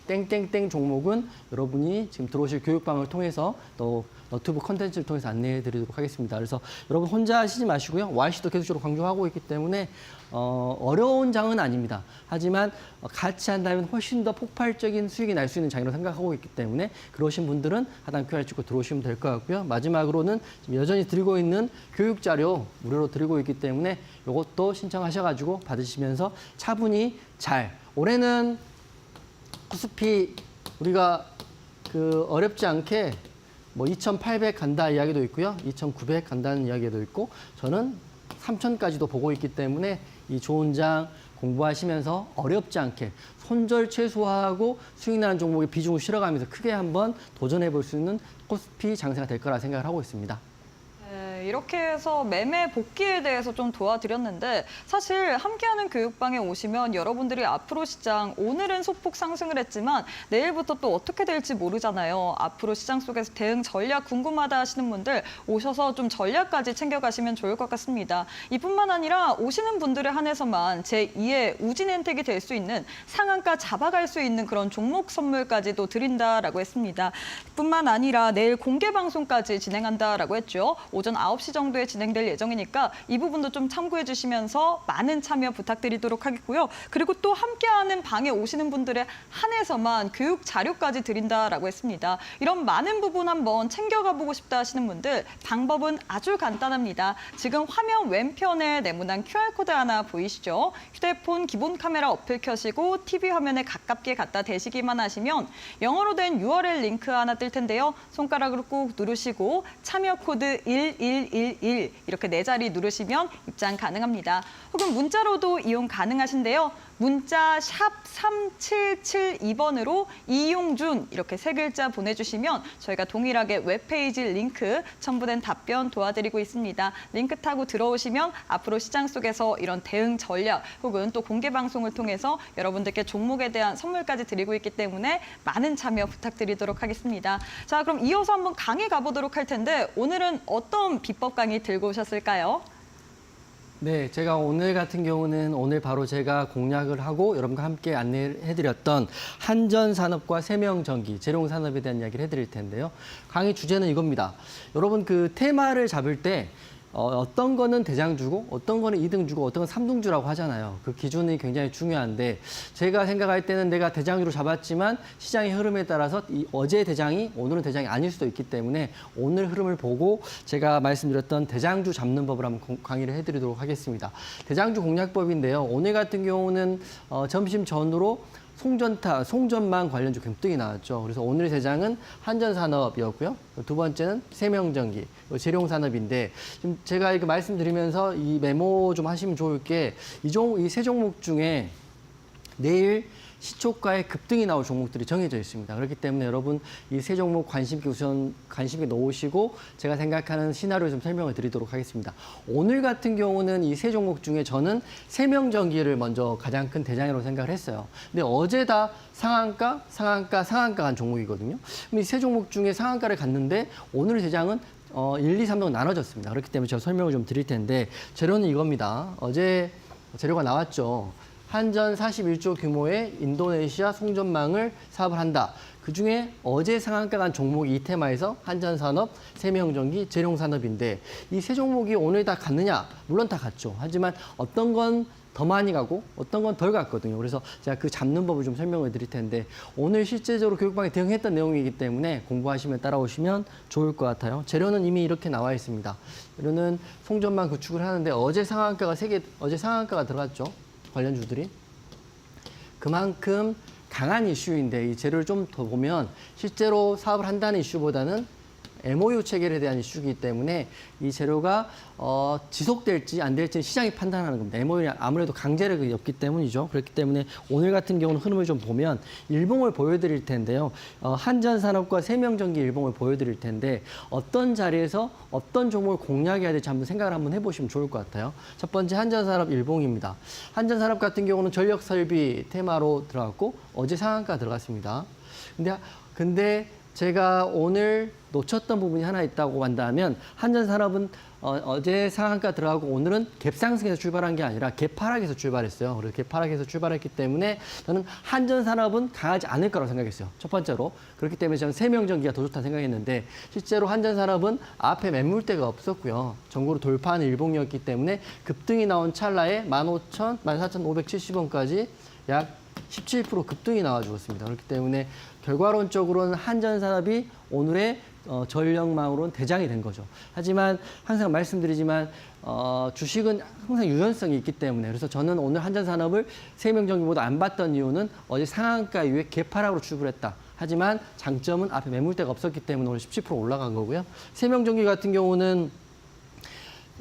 땡땡땡 종목은 여러분이 지금 들어오실 교육방을 통해서 또 너튜브 컨텐츠를 통해서 안내해 드리도록 하겠습니다. 그래서 여러분 혼자 하시지 마시고요. YC도 계속적으로 강조하고 있기 때문에 어려운 장은 아닙니다. 하지만 같이 한다면 훨씬 더 폭발적인 수익이 날 수 있는 장이라고 생각하고 있기 때문에 그러신 분들은 하단 QR 찍고 들어오시면 될 것 같고요. 마지막으로는 지금 여전히 드리고 있는 교육 자료 무료로 드리고 있기 때문에 이것도 신청하셔가지고 받으시면서 차분히 올해는 코스피 우리가 어렵지 않게 뭐 2,800 간다 이야기도 있고요. 2,900 간다는 이야기도 있고 저는 3,000까지도 보고 있기 때문에 이 좋은 장 공부하시면서 어렵지 않게 손절 최소화하고 수익 나는 종목의 비중을 실어가면서 크게 한번 도전해 볼 수 있는 코스피 장세가 될 거라 생각을 하고 있습니다. 네, 이렇게 해서 매매 복귀에 대해서 좀 도와드렸는데 사실 함께하는 교육방에 오시면 여러분들이 앞으로 시장 오늘은 소폭 상승을 했지만 내일부터 또 어떻게 될지 모르잖아요. 앞으로 시장 속에서 대응 전략 궁금하다 하시는 분들 오셔서 좀 전략까지 챙겨가시면 좋을 것 같습니다. 이뿐만 아니라 오시는 분들에 한해서만 제2의 우진엔텍이 될 수 있는 상한가 잡아갈 수 있는 그런 종목 선물까지도 드린다라고 했습니다. 뿐만 아니라 내일 공개 방송까지 진행한다라고 했죠. 오전 9시 정도에 진행될 예정이니까 이 부분도 좀 참고해 주시면서 많은 참여 부탁드리도록 하겠고요. 그리고 또 함께하는 방에 오시는 분들에 한해서만 교육 자료까지 드린다라고 했습니다. 이런 많은 부분 한번 챙겨가 보고 싶다 하시는 분들 방법은 아주 간단합니다. 지금 화면 왼편에 네모난 QR코드 하나 보이시죠? 휴대폰 기본 카메라 어플 켜시고 TV 화면에 가깝게 갖다 대시기만 하시면 영어로 된 URL 링크 하나 뜰 텐데요. 손가락으로 꾹 누르시고 참여 코드 1111 이렇게 4자리 누르시면 입장 가능합니다. 혹은 문자로도 이용 가능하신데요. 문자 샵 3772번으로 이용준 이렇게 3글자 보내주시면 저희가 동일하게 웹페이지 링크 첨부된 답변 도와드리고 있습니다. 링크 타고 들어오시면 앞으로 시장 속에서 이런 대응 전략 혹은 또 공개 방송을 통해서 여러분들께 종목에 대한 선물까지 드리고 있기 때문에 많은 참여 부탁드리도록 하겠습니다. 자, 그럼 이어서 한번 강의 가보도록 할 텐데 오늘은 어떤 비법 강의 들고 오셨을까요? 네, 제가 오늘 같은 경우는 오늘 바로 제가 공략을 하고 여러분과 함께 안내해드렸던 한전산업과 세명전기, 재룡산업에 대한 이야기를 해드릴 텐데요. 강의 주제는 이겁니다. 여러분 그 테마를 잡을 때 어떤 거는 대장주고 어떤 거는 2등주고 어떤 건 3등주라고 하잖아요. 그 기준이 굉장히 중요한데 제가 생각할 때는 내가 대장주로 잡았지만 시장의 흐름에 따라서 어제 대장이 오늘은 대장이 아닐 수도 있기 때문에 오늘 흐름을 보고 제가 말씀드렸던 대장주 잡는 법을 한번 강의를 해드리도록 하겠습니다. 대장주 공략법인데요. 오늘 같은 경우는 점심 전후로 송전망 관련주 급등이 나왔죠. 그래서 오늘의 대장은 한전산업이었고요. 두 번째는 세명전기, 재룡산업인데 지금 제가 이렇게 말씀드리면서 이 메모 좀 하시면 좋을 게 이 세 종목 중에 내일 시초가의 급등이 나올 종목들이 정해져 있습니다. 그렇기 때문에 여러분 이 세 종목 관심 있게 놓으시고 제가 생각하는 시나리오 좀 설명을 드리도록 하겠습니다. 오늘 같은 경우는 이 세 종목 중에 저는 세명전기를 먼저 가장 큰 대장이라고 생각을 했어요. 근데 어제 다 상한가 간 종목이거든요. 그럼 이 세 종목 중에 상한가를 갔는데 오늘 대장은 1, 2, 3로 나눠졌습니다. 그렇기 때문에 제가 설명을 좀 드릴 텐데 재료는 이겁니다. 어제 재료가 나왔죠. 한전 41조 규모의 인도네시아 송전망을 사업을 한다. 그중에 어제 상한가 간 종목이 이 테마에서 한전산업, 세명전기, 재룡산업인데 이 세 종목이 오늘 다 갔느냐? 물론 다 갔죠. 하지만 어떤 건 더 많이 가고 어떤 건 덜 갔거든요. 그래서 제가 그 잡는 법을 좀 설명을 드릴 텐데 오늘 실제적으로 교육방에 대응했던 내용이기 때문에 공부하시면 따라오시면 좋을 것 같아요. 재료는 이미 이렇게 나와 있습니다. 재료는 송전망 구축을 하는데 어제 상한가가 들어갔죠. 관련주들이. 그만큼 강한 이슈인데 이 재료를 좀 더 보면 실제로 사업을 한다는 이슈보다는 MOU 체결에 대한 이슈이기 때문에 이 재료가 지속될지 안 될지 시장이 판단하는 겁니다. MOU는 아무래도 강제력이 없기 때문이죠. 그렇기 때문에 오늘 같은 경우는 흐름을 좀 보면 일봉을 보여드릴 텐데요. 한전산업과 세명전기 일봉을 보여드릴 텐데 어떤 자리에서 어떤 종목을 공략해야 될지 한번 생각을 한번 해보시면 좋을 것 같아요. 첫 번째 한전산업 일봉입니다. 한전산업 같은 경우는 전력설비 테마로 들어갔고 어제 상한가 들어갔습니다. 근데 제가 오늘 놓쳤던 부분이 하나 있다고 한다면 한전산업은 어제 상한가 들어가고 오늘은 갭상승에서 출발한 게 아니라 갭하락에서 출발했어요. 그래서 갭하락에서 출발했기 때문에 저는 한전산업은 강하지 않을 거라고 생각했어요. 첫 번째로. 그렇기 때문에 저는 세명전기가 더 좋다 생각했는데 실제로 한전산업은 앞에 매물대가 없었고요. 전고로 돌파하는 일봉이었기 때문에 급등이 나온 찰나에 15,000, 14,570원까지 약 17% 급등이 나와 주었습니다. 그렇기 때문에 결과론적으로는 한전산업이 오늘의 전력망으로는 대장이 된 거죠. 하지만 항상 말씀드리지만 주식은 항상 유연성이 있기 때문에 그래서 저는 오늘 한전산업을 세명전기보다 안 봤던 이유는 어제 상한가 이후에 개파락으로 출발했다. 하지만 장점은 앞에 매물대가 없었기 때문에 오늘 17% 올라간 거고요. 세명전기 같은 경우는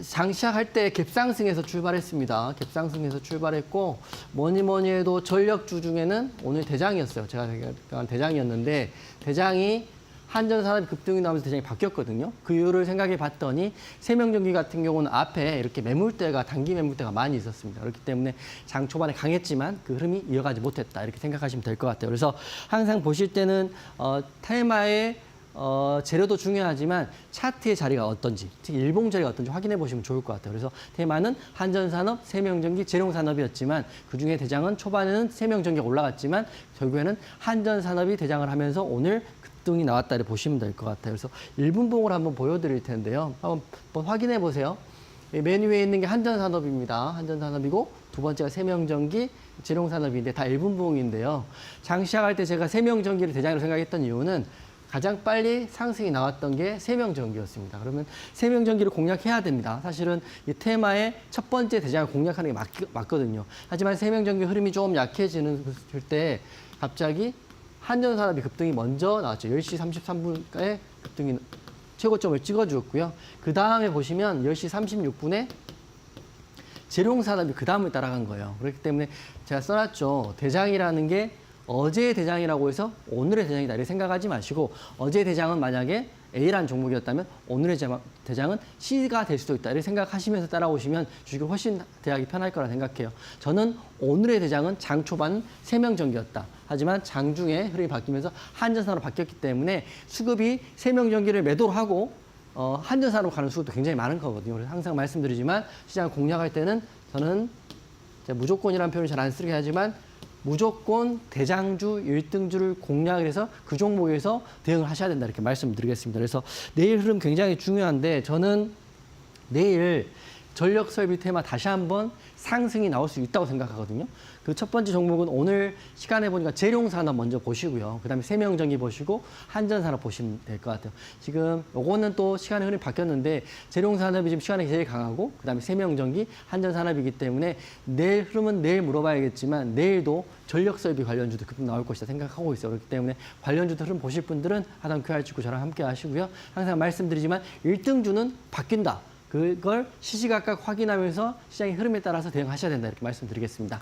장시작할 때 갭상승에서 출발했습니다. 갭상승에서 출발했고 뭐니 해도 전력주 중에는 오늘 대장이었어요. 제가 생각한 대장이었는데 대장이 한전산업이 급등이 나오면서 대장이 바뀌었거든요. 그 이유를 생각해 봤더니 세명전기 같은 경우는 앞에 이렇게 단기 매물대가 많이 있었습니다. 그렇기 때문에 장 초반에 강했지만 그 흐름이 이어가지 못했다. 이렇게 생각하시면 될 것 같아요. 그래서 항상 보실 때는 테마의 재료도 중요하지만 차트의 자리가 어떤지, 특히 일봉 자리가 어떤지 확인해 보시면 좋을 것 같아요. 그래서 테마는 한전산업, 세명전기, 재룡산업이었지만 그중에 대장은 초반에는 세명전기가 올라갔지만 결국에는 한전산업이 대장을 하면서 오늘 급등이 나왔다 를 보시면 될 것 같아요. 그래서 1분봉을 한번 보여드릴 텐데요. 한번 확인해 보세요. 맨 위에 있는 게 한전산업입니다. 한전산업이고 두 번째가 세명전기, 재룡산업인데 다 1분봉인데요. 장 시작할 때 제가 세명전기를 대장으로 생각했던 이유는 가장 빨리 상승이 나왔던 게 세명전기였습니다. 그러면 세명전기를 공략해야 됩니다. 사실은 이 테마의 첫 번째 대장을 공략하는 게 맞거든요. 하지만 세명전기 흐름이 조금 약해지는 때 갑자기 한전산업이 급등이 먼저 나왔죠. 10시 33분에 급등이 최고점을 찍어주었고요. 그 다음에 보시면 10시 36분에 재룡산업이 그 다음을 따라간 거예요. 그렇기 때문에 제가 써놨죠. 대장이라는 게 어제의 대장이라고 해서 오늘의 대장이다 이렇게 생각하지 마시고 어제의 대장은 만약에 A라는 종목이었다면 오늘의 대장은 C가 될 수도 있다 이렇게 생각하시면서 따라오시면 주식을 훨씬 대하기 편할 거라 생각해요. 저는 오늘의 대장은 장 초반 세명전기였다. 하지만 장중에 흐름이 바뀌면서 한전산업으로 바뀌었기 때문에 수급이 세명전기를 매도를 하고 한전산업으로 가는 수급도 굉장히 많은 거거든요. 그래서 항상 말씀드리지만 시장을 공략할 때는 저는 무조건이라는 표현을 잘 안 쓰게 하지만 무조건 대장주, 1등주를 공략을 해서 그 종목에서 대응을 하셔야 된다 이렇게 말씀드리겠습니다. 그래서 내일 흐름 굉장히 중요한데 저는 내일 전력 설비 테마 다시 한번 상승이 나올 수 있다고 생각하거든요. 그 첫 번째 종목은 오늘 시간에 보니까 재룡산업 먼저 보시고요. 그다음에 세명전기 보시고 한전산업 보시면 될 것 같아요. 지금 요거는 또 시간의 흐름이 바뀌었는데 재룡산업이 지금 시간이 제일 강하고 그다음에 세명전기, 한전산업이기 때문에 내일 흐름은 내일 물어봐야겠지만 내일도 전력 설비 관련주도 급등 나올 것이다 생각하고 있어요. 그렇기 때문에 관련주도 흐름 보실 분들은 하단 QR 찍고 저랑 함께 하시고요. 항상 말씀드리지만 1등주는 바뀐다. 그걸 시시각각 확인하면서 시장의 흐름에 따라서 대응하셔야 된다 이렇게 말씀드리겠습니다.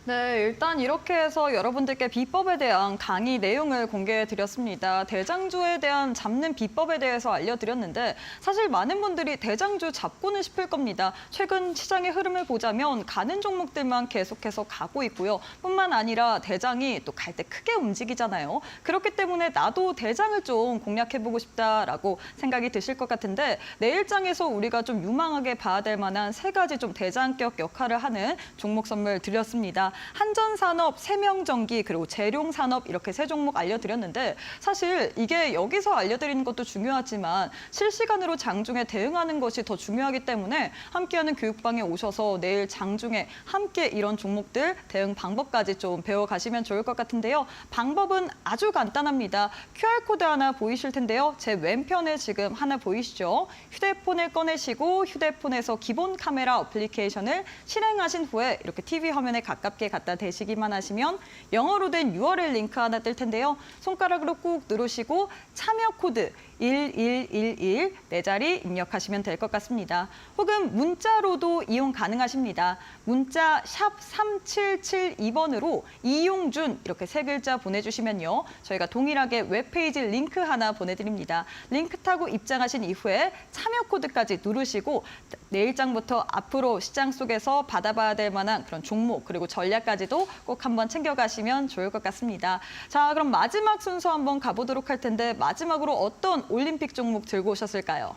네, 일단 이렇게 해서 여러분들께 비법에 대한 강의 내용을 공개해 드렸습니다. 대장주에 대한 잡는 비법에 대해서 알려드렸는데 사실 많은 분들이 대장주 잡고는 싶을 겁니다. 최근 시장의 흐름을 보자면 가는 종목들만 계속해서 가고 있고요. 뿐만 아니라 대장이 또 갈 때 크게 움직이잖아요. 그렇기 때문에 나도 대장을 좀 공략해보고 싶다라고 생각이 드실 것 같은데 내일장에서 우리가 좀 유망하게 봐야 될 만한 세 가지 좀 대장격 역할을 하는 종목 선물 드렸습니다. 한전산업, 세명전기, 그리고 재룡산업 이렇게 세 종목 알려드렸는데 사실 이게 여기서 알려드리는 것도 중요하지만 실시간으로 장중에 대응하는 것이 더 중요하기 때문에 함께하는 교육방에 오셔서 내일 장중에 함께 이런 종목들 대응 방법까지 좀 배워가시면 좋을 것 같은데요. 방법은 아주 간단합니다. QR코드 하나 보이실 텐데요. 제 왼편에 지금 하나 보이시죠? 휴대폰을 꺼내시고 휴대폰에서 기본 카메라 어플리케이션을 실행하신 후에 이렇게 TV 화면에 가깝게 갖다 대시기만 하시면 영어로 된 URL 링크 하나 뜰 텐데요. 손가락으로 꾹 누르시고 참여 코드 1111 네 자리 입력하시면 될 것 같습니다. 혹은 문자로도 이용 가능하십니다. 문자 샵 3772번으로 이용준 이렇게 세 글자 보내주시면요. 저희가 동일하게 웹페이지 링크 하나 보내드립니다. 링크 타고 입장하신 이후에 참여 코드까지 누르시고 내일장부터 앞으로 시장 속에서 받아봐야 될 만한 그런 종목 그리고 전략까지도 꼭 한번 챙겨가시면 좋을 것 같습니다. 자, 그럼 마지막 순서 한번 가보도록 할 텐데 마지막으로 어떤 올림픽 종목 들고 오셨을까요?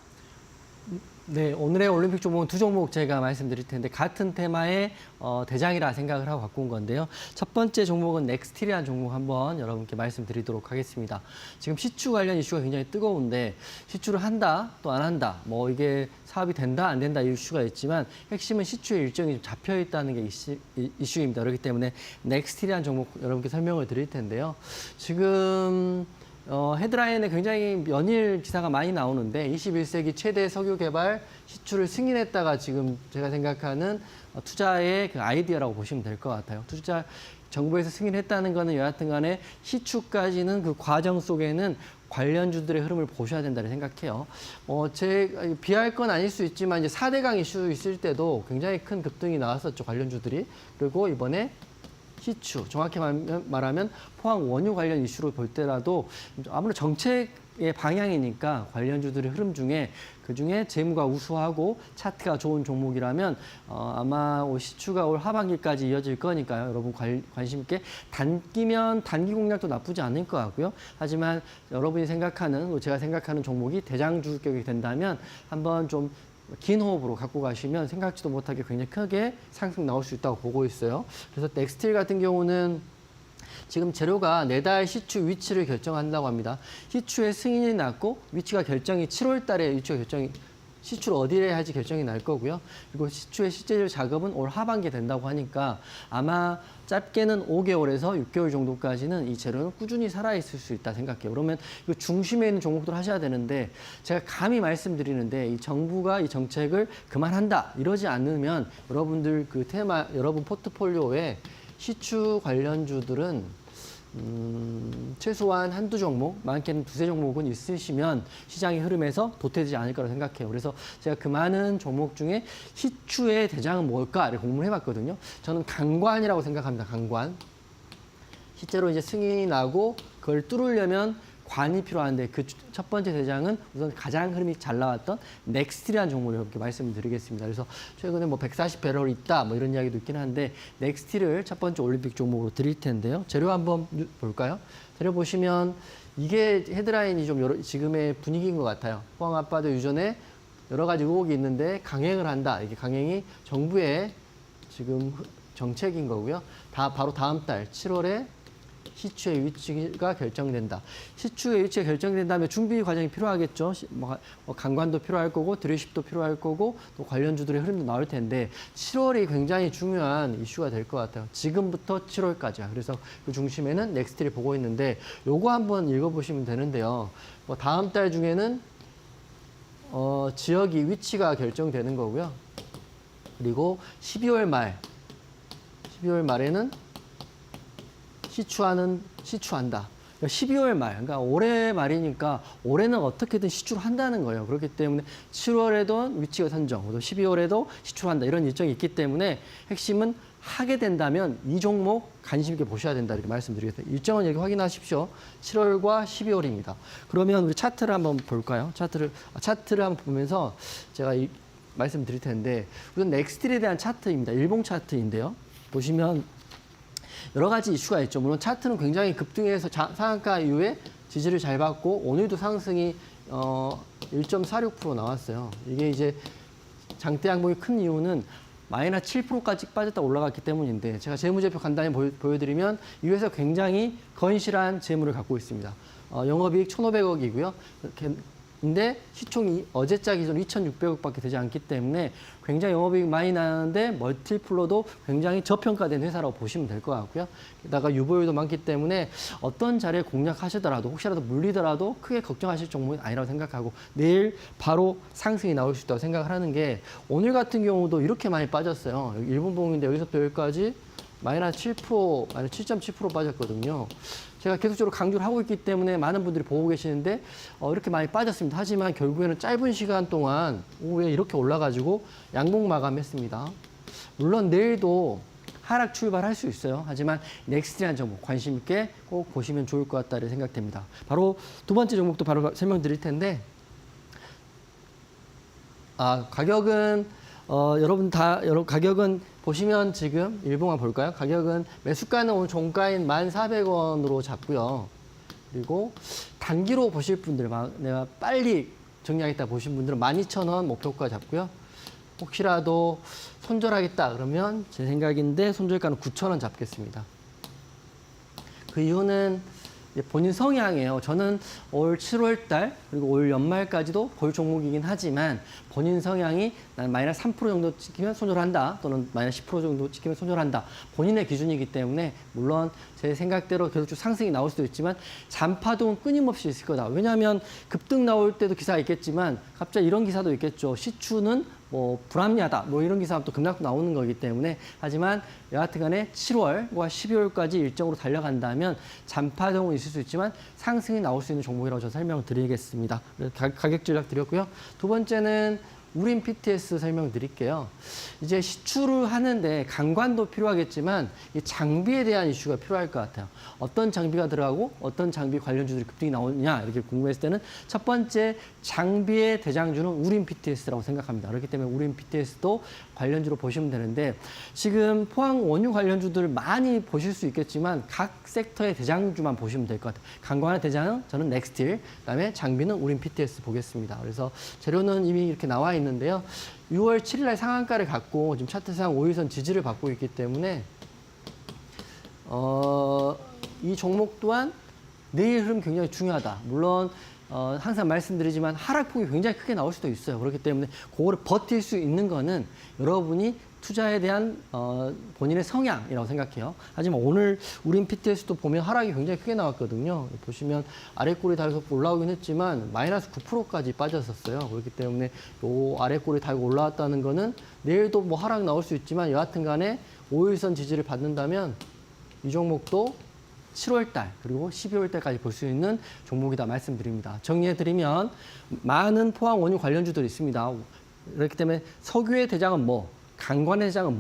네, 오늘의 올림픽 종목은 두 종목 제가 말씀드릴 텐데 같은 테마의 대장이라 생각을 하고 갖고 온 건데요. 첫 번째 종목은 넥스틸이라는 종목 한번 여러분께 말씀드리도록 하겠습니다. 지금 시추 관련 이슈가 굉장히 뜨거운데 시추를 한다 또 안 한다 뭐 이게 사업이 된다 안 된다 이 이슈가 있지만 핵심은 시추의 일정이 좀 잡혀 있다는 게 이슈입니다. 그렇기 때문에 넥스틸이라는 종목 여러분께 설명을 드릴 텐데요. 지금 헤드라인에 굉장히 연일 기사가 많이 나오는데 21세기 최대 석유 개발 시추를 승인했다가 지금 제가 생각하는 투자의 그 아이디어라고 보시면 될 것 같아요. 정부에서 승인했다는 거는 여하튼 간에 시추까지는 그 과정 속에는 관련주들의 흐름을 보셔야 된다고 생각해요. 비할 건 아닐 수 있지만 이제 4대강 이슈 있을 때도 굉장히 큰 급등이 나왔었죠, 관련주들이. 그리고 이번에 시추, 정확히 말하면 포항 원유 관련 이슈로 볼 때라도 아무래도 정책의 방향이니까 관련주들의 흐름 중에 그중에 재무가 우수하고 차트가 좋은 종목이라면 아마 시추가 올 하반기까지 이어질 거니까요. 여러분 관심 있게 단기면 단기 공략도 나쁘지 않을 것 같고요. 하지만 여러분이 생각하는, 제가 생각하는 종목이 대장주격이 된다면 한번 좀 긴 호흡으로 갖고 가시면 생각지도 못하게 굉장히 크게 상승 나올 수 있다고 보고 있어요. 그래서 넥스틸 같은 경우는 지금 재료가 내달 시추 위치를 결정한다고 합니다. 시추의 승인이 났고 위치가 결정이 7월 달에 위치가 결정이 시추를 어디에 할지 결정이 날 거고요. 그리고 시추의 실제적 작업은 올 하반기에 된다고 하니까 아마 짧게는 5개월에서 6개월 정도까지는 이 재료는 꾸준히 살아있을 수 있다 생각해요. 그러면 이 중심에 있는 종목들 하셔야 되는데 제가 감히 말씀드리는데 이 정부가 이 정책을 그만한다 이러지 않으면 여러분들 그 테마, 여러분 포트폴리오에 시추 관련주들은 최소한 한두 종목, 많게는 두세 종목은 있으시면 시장의 흐름에서 도태되지 않을 거라고 생각해요. 그래서 제가 그 많은 종목 중에 시추의 대장은 뭘까? 를 공부를 해봤거든요. 저는 강관이라고 생각합니다. 강관. 실제로 이제 승인이 나고 그걸 뚫으려면 관이 필요한데 그 첫 번째 대장은 우선 가장 흐름이 잘 나왔던 넥스틸이라는 종목을 이렇게 말씀드리겠습니다. 그래서 최근에 뭐 140배럴 있다 뭐 이런 이야기도 있긴 한데 넥스틸을 첫 번째 올림픽 종목으로 드릴 텐데요. 재료 한번 볼까요? 재료 보시면 이게 헤드라인이 좀 지금의 분위기인 것 같아요. 포항 앞바다 유전에 여러 가지 의혹이 있는데 강행을 한다. 이게 강행이 정부의 지금 정책인 거고요. 바로 다음 달 7월에 시추의 위치가 결정된다. 시추의 위치가 결정된다면 준비 과정이 필요하겠죠. 강관도 필요할 거고 드립십도 필요할 거고 또 관련주들의 흐름도 나올 텐데 7월이 굉장히 중요한 이슈가 될 것 같아요. 지금부터 7월까지야. 그래서 그 중심에는 넥스트를 보고 있는데 요거 한번 읽어보시면 되는데요. 다음 달 중에는 지역이 위치가 결정되는 거고요. 그리고 12월 말에는 시추한다. 12월 말, 그러니까 올해 말이니까 올해는 어떻게든 시추를 한다는 거예요. 그렇기 때문에 7월에도 위치가 선정, 또 12월에도 시추를 한다. 이런 일정이 있기 때문에 핵심은 하게 된다면 이 종목 관심 있게 보셔야 된다. 이렇게 말씀드리겠습니다. 일정은 여기 확인하십시오. 7월과 12월입니다. 그러면 우리 차트를 한번 볼까요? 차트를 한번 보면서 제가 말씀드릴 텐데 우선 넥스틸에 대한 차트입니다. 일봉 차트인데요. 보시면 여러 가지 이슈가 있죠. 물론 차트는 굉장히 급등해서 상한가 이후에 지지를 잘 받고 오늘도 상승이 1.46% 나왔어요. 이게 이제 장대 양봉이 큰 이유는 마이너스 7%까지 빠졌다 올라갔기 때문인데 제가 재무제표 간단히 보여드리면 이 회사 굉장히 건실한 재물을 갖고 있습니다. 영업이익 1,500억이고요. 근데 시총이 어제자 기준 2,600억밖에 되지 않기 때문에 굉장히 영업이익 많이 나는데 멀티플로도 굉장히 저평가된 회사라고 보시면 될 것 같고요. 게다가 유보율도 많기 때문에 어떤 자리에 공략하시더라도 혹시라도 물리더라도 크게 걱정하실 종목이 아니라고 생각하고 내일 바로 상승이 나올 수 있다고 생각을 하는 게 오늘 같은 경우도 이렇게 많이 빠졌어요. 여기 일본봉인데 여기서부터 여기까지 마이너스 7%, 마이너스 7.7% 빠졌거든요. 제가 계속적으로 강조를 하고 있기 때문에 많은 분들이 보고 계시는데 이렇게 많이 빠졌습니다. 하지만 결국에는 짧은 시간 동안 오후에 이렇게 올라가지고 양봉 마감했습니다. 물론 내일도 하락 출발할 수 있어요. 하지만 넥스트라는 종목 관심 있게 꼭 보시면 좋을 것 같다는 생각됩니다. 바로 두 번째 종목도 바로 설명드릴 텐데 가격은 가격은 보시면 지금 일봉만 볼까요? 가격은 매수가는 오늘 종가인 1,400원으로 잡고요. 그리고 단기로 보실 분들, 내가 빨리 정리하겠다 보신 분들은 12,000원 목표가 잡고요. 혹시라도 손절하겠다 그러면 제 생각인데 손절가는 9,000원 잡겠습니다. 그 이유는 본인 성향이에요. 저는 올 7월 달 그리고 올 연말까지도 볼 종목이긴 하지만 본인 성향이 난 마이너스 3% 정도 찍히면 손절한다 또는 마이너스 10% 정도 찍히면 손절한다. 본인의 기준이기 때문에 물론 제 생각대로 계속 상승이 나올 수도 있지만 잔파동은 끊임없이 있을 거다. 왜냐하면 급등 나올 때도 기사가 있겠지만 갑자기 이런 기사도 있겠죠. 시추는 불합리하다. 이런 기사가 또 급락도 나오는 거기 때문에 하지만 여하튼간에 7월과 12월까지 일정으로 달려간다면 잔파동은 있을 수 있지만 상승이 나올 수 있는 종목이라고 저는 설명을 드리겠습니다. 가격 전략 드렸고요. 두 번째는 우린 PTS 설명드릴게요. 이제 시추를 하는데 강관도 필요하겠지만 이 장비에 대한 이슈가 필요할 것 같아요. 어떤 장비가 들어가고 어떤 장비 관련주들이 급등이 나오느냐 이렇게 궁금했을 때는 첫 번째 장비의 대장주는 우린 PTS라고 생각합니다. 그렇기 때문에 우린 PTS도 관련주로 보시면 되는데 지금 포항 원유 관련주들 많이 보실 수 있겠지만 각 섹터의 대장주만 보시면 될 것 같아요. 강관의 대장은 저는 넥스틸, 그다음에 장비는 우린 PTS 보겠습니다. 그래서 재료는 이미 이렇게 나와 있는데요. 6월 7일 날 상한가를 갖고 지금 차트상 5일선 지지를 받고 있기 때문에 이 종목 또한 내일 흐름 굉장히 중요하다. 물론 항상 말씀드리지만 하락폭이 굉장히 크게 나올 수도 있어요. 그렇기 때문에 그거를 버틸 수 있는 거는 여러분이 투자에 대한 본인의 성향이라고 생각해요. 하지만 오늘 우린 PTS도 보면 하락이 굉장히 크게 나왔거든요. 보시면 아래꼬리 달고 올라오긴 했지만 마이너스 9%까지 빠졌었어요. 그렇기 때문에 요 아래꼬리 달고 올라왔다는 거는 내일도 하락 나올 수 있지만 여하튼 간에 5일선 지지를 받는다면 이 종목도 7월 달 그리고 12월 달까지 볼 수 있는 종목이다 말씀드립니다. 정리해드리면 많은 포항 원유 관련주들이 있습니다. 그렇기 때문에 석유의 대장은 강관의 대장은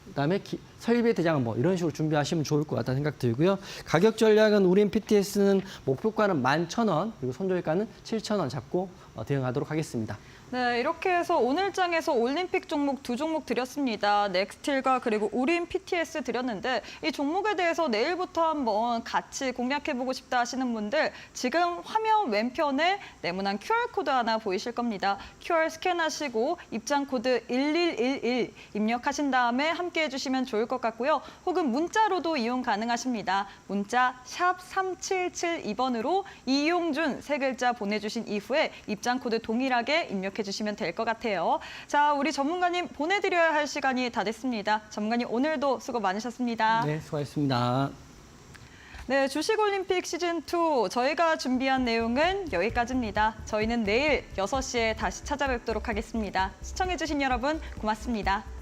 그다음에 설비의 대장은 이런 식으로 준비하시면 좋을 것 같다는 생각 들고요. 가격 전략은 우린 PTS는 목표가는 11,000원 그리고 손절가는 7,000원 잡고 대응하도록 하겠습니다. 네, 이렇게 해서 오늘 장에서 올림픽 종목 두 종목 드렸습니다. 넥스틸과 그리고 우린 PTS 드렸는데 이 종목에 대해서 내일부터 한번 같이 공략해보고 싶다 하시는 분들 지금 화면 왼편에 네모난 QR코드 하나 보이실 겁니다. QR 스캔하시고 입장 코드 1111 입력하신 다음에 함께 해주시면 좋을 것 같고요. 혹은 문자로도 이용 가능하십니다. 문자 샵 3772번으로 이용준 세 글자 보내주신 이후에 입장 코드 동일하게 입력해 주시면 될 것 같아요. 자, 우리 전문가님 보내드려야 할 시간이 다 됐습니다. 전문가님 오늘도 수고 많으셨습니다. 네, 수고하셨습니다. 네, 주식올림픽 시즌2 저희가 준비한 내용은 여기까지입니다. 저희는 내일 6시에 다시 찾아뵙도록 하겠습니다. 시청해주신 여러분 고맙습니다.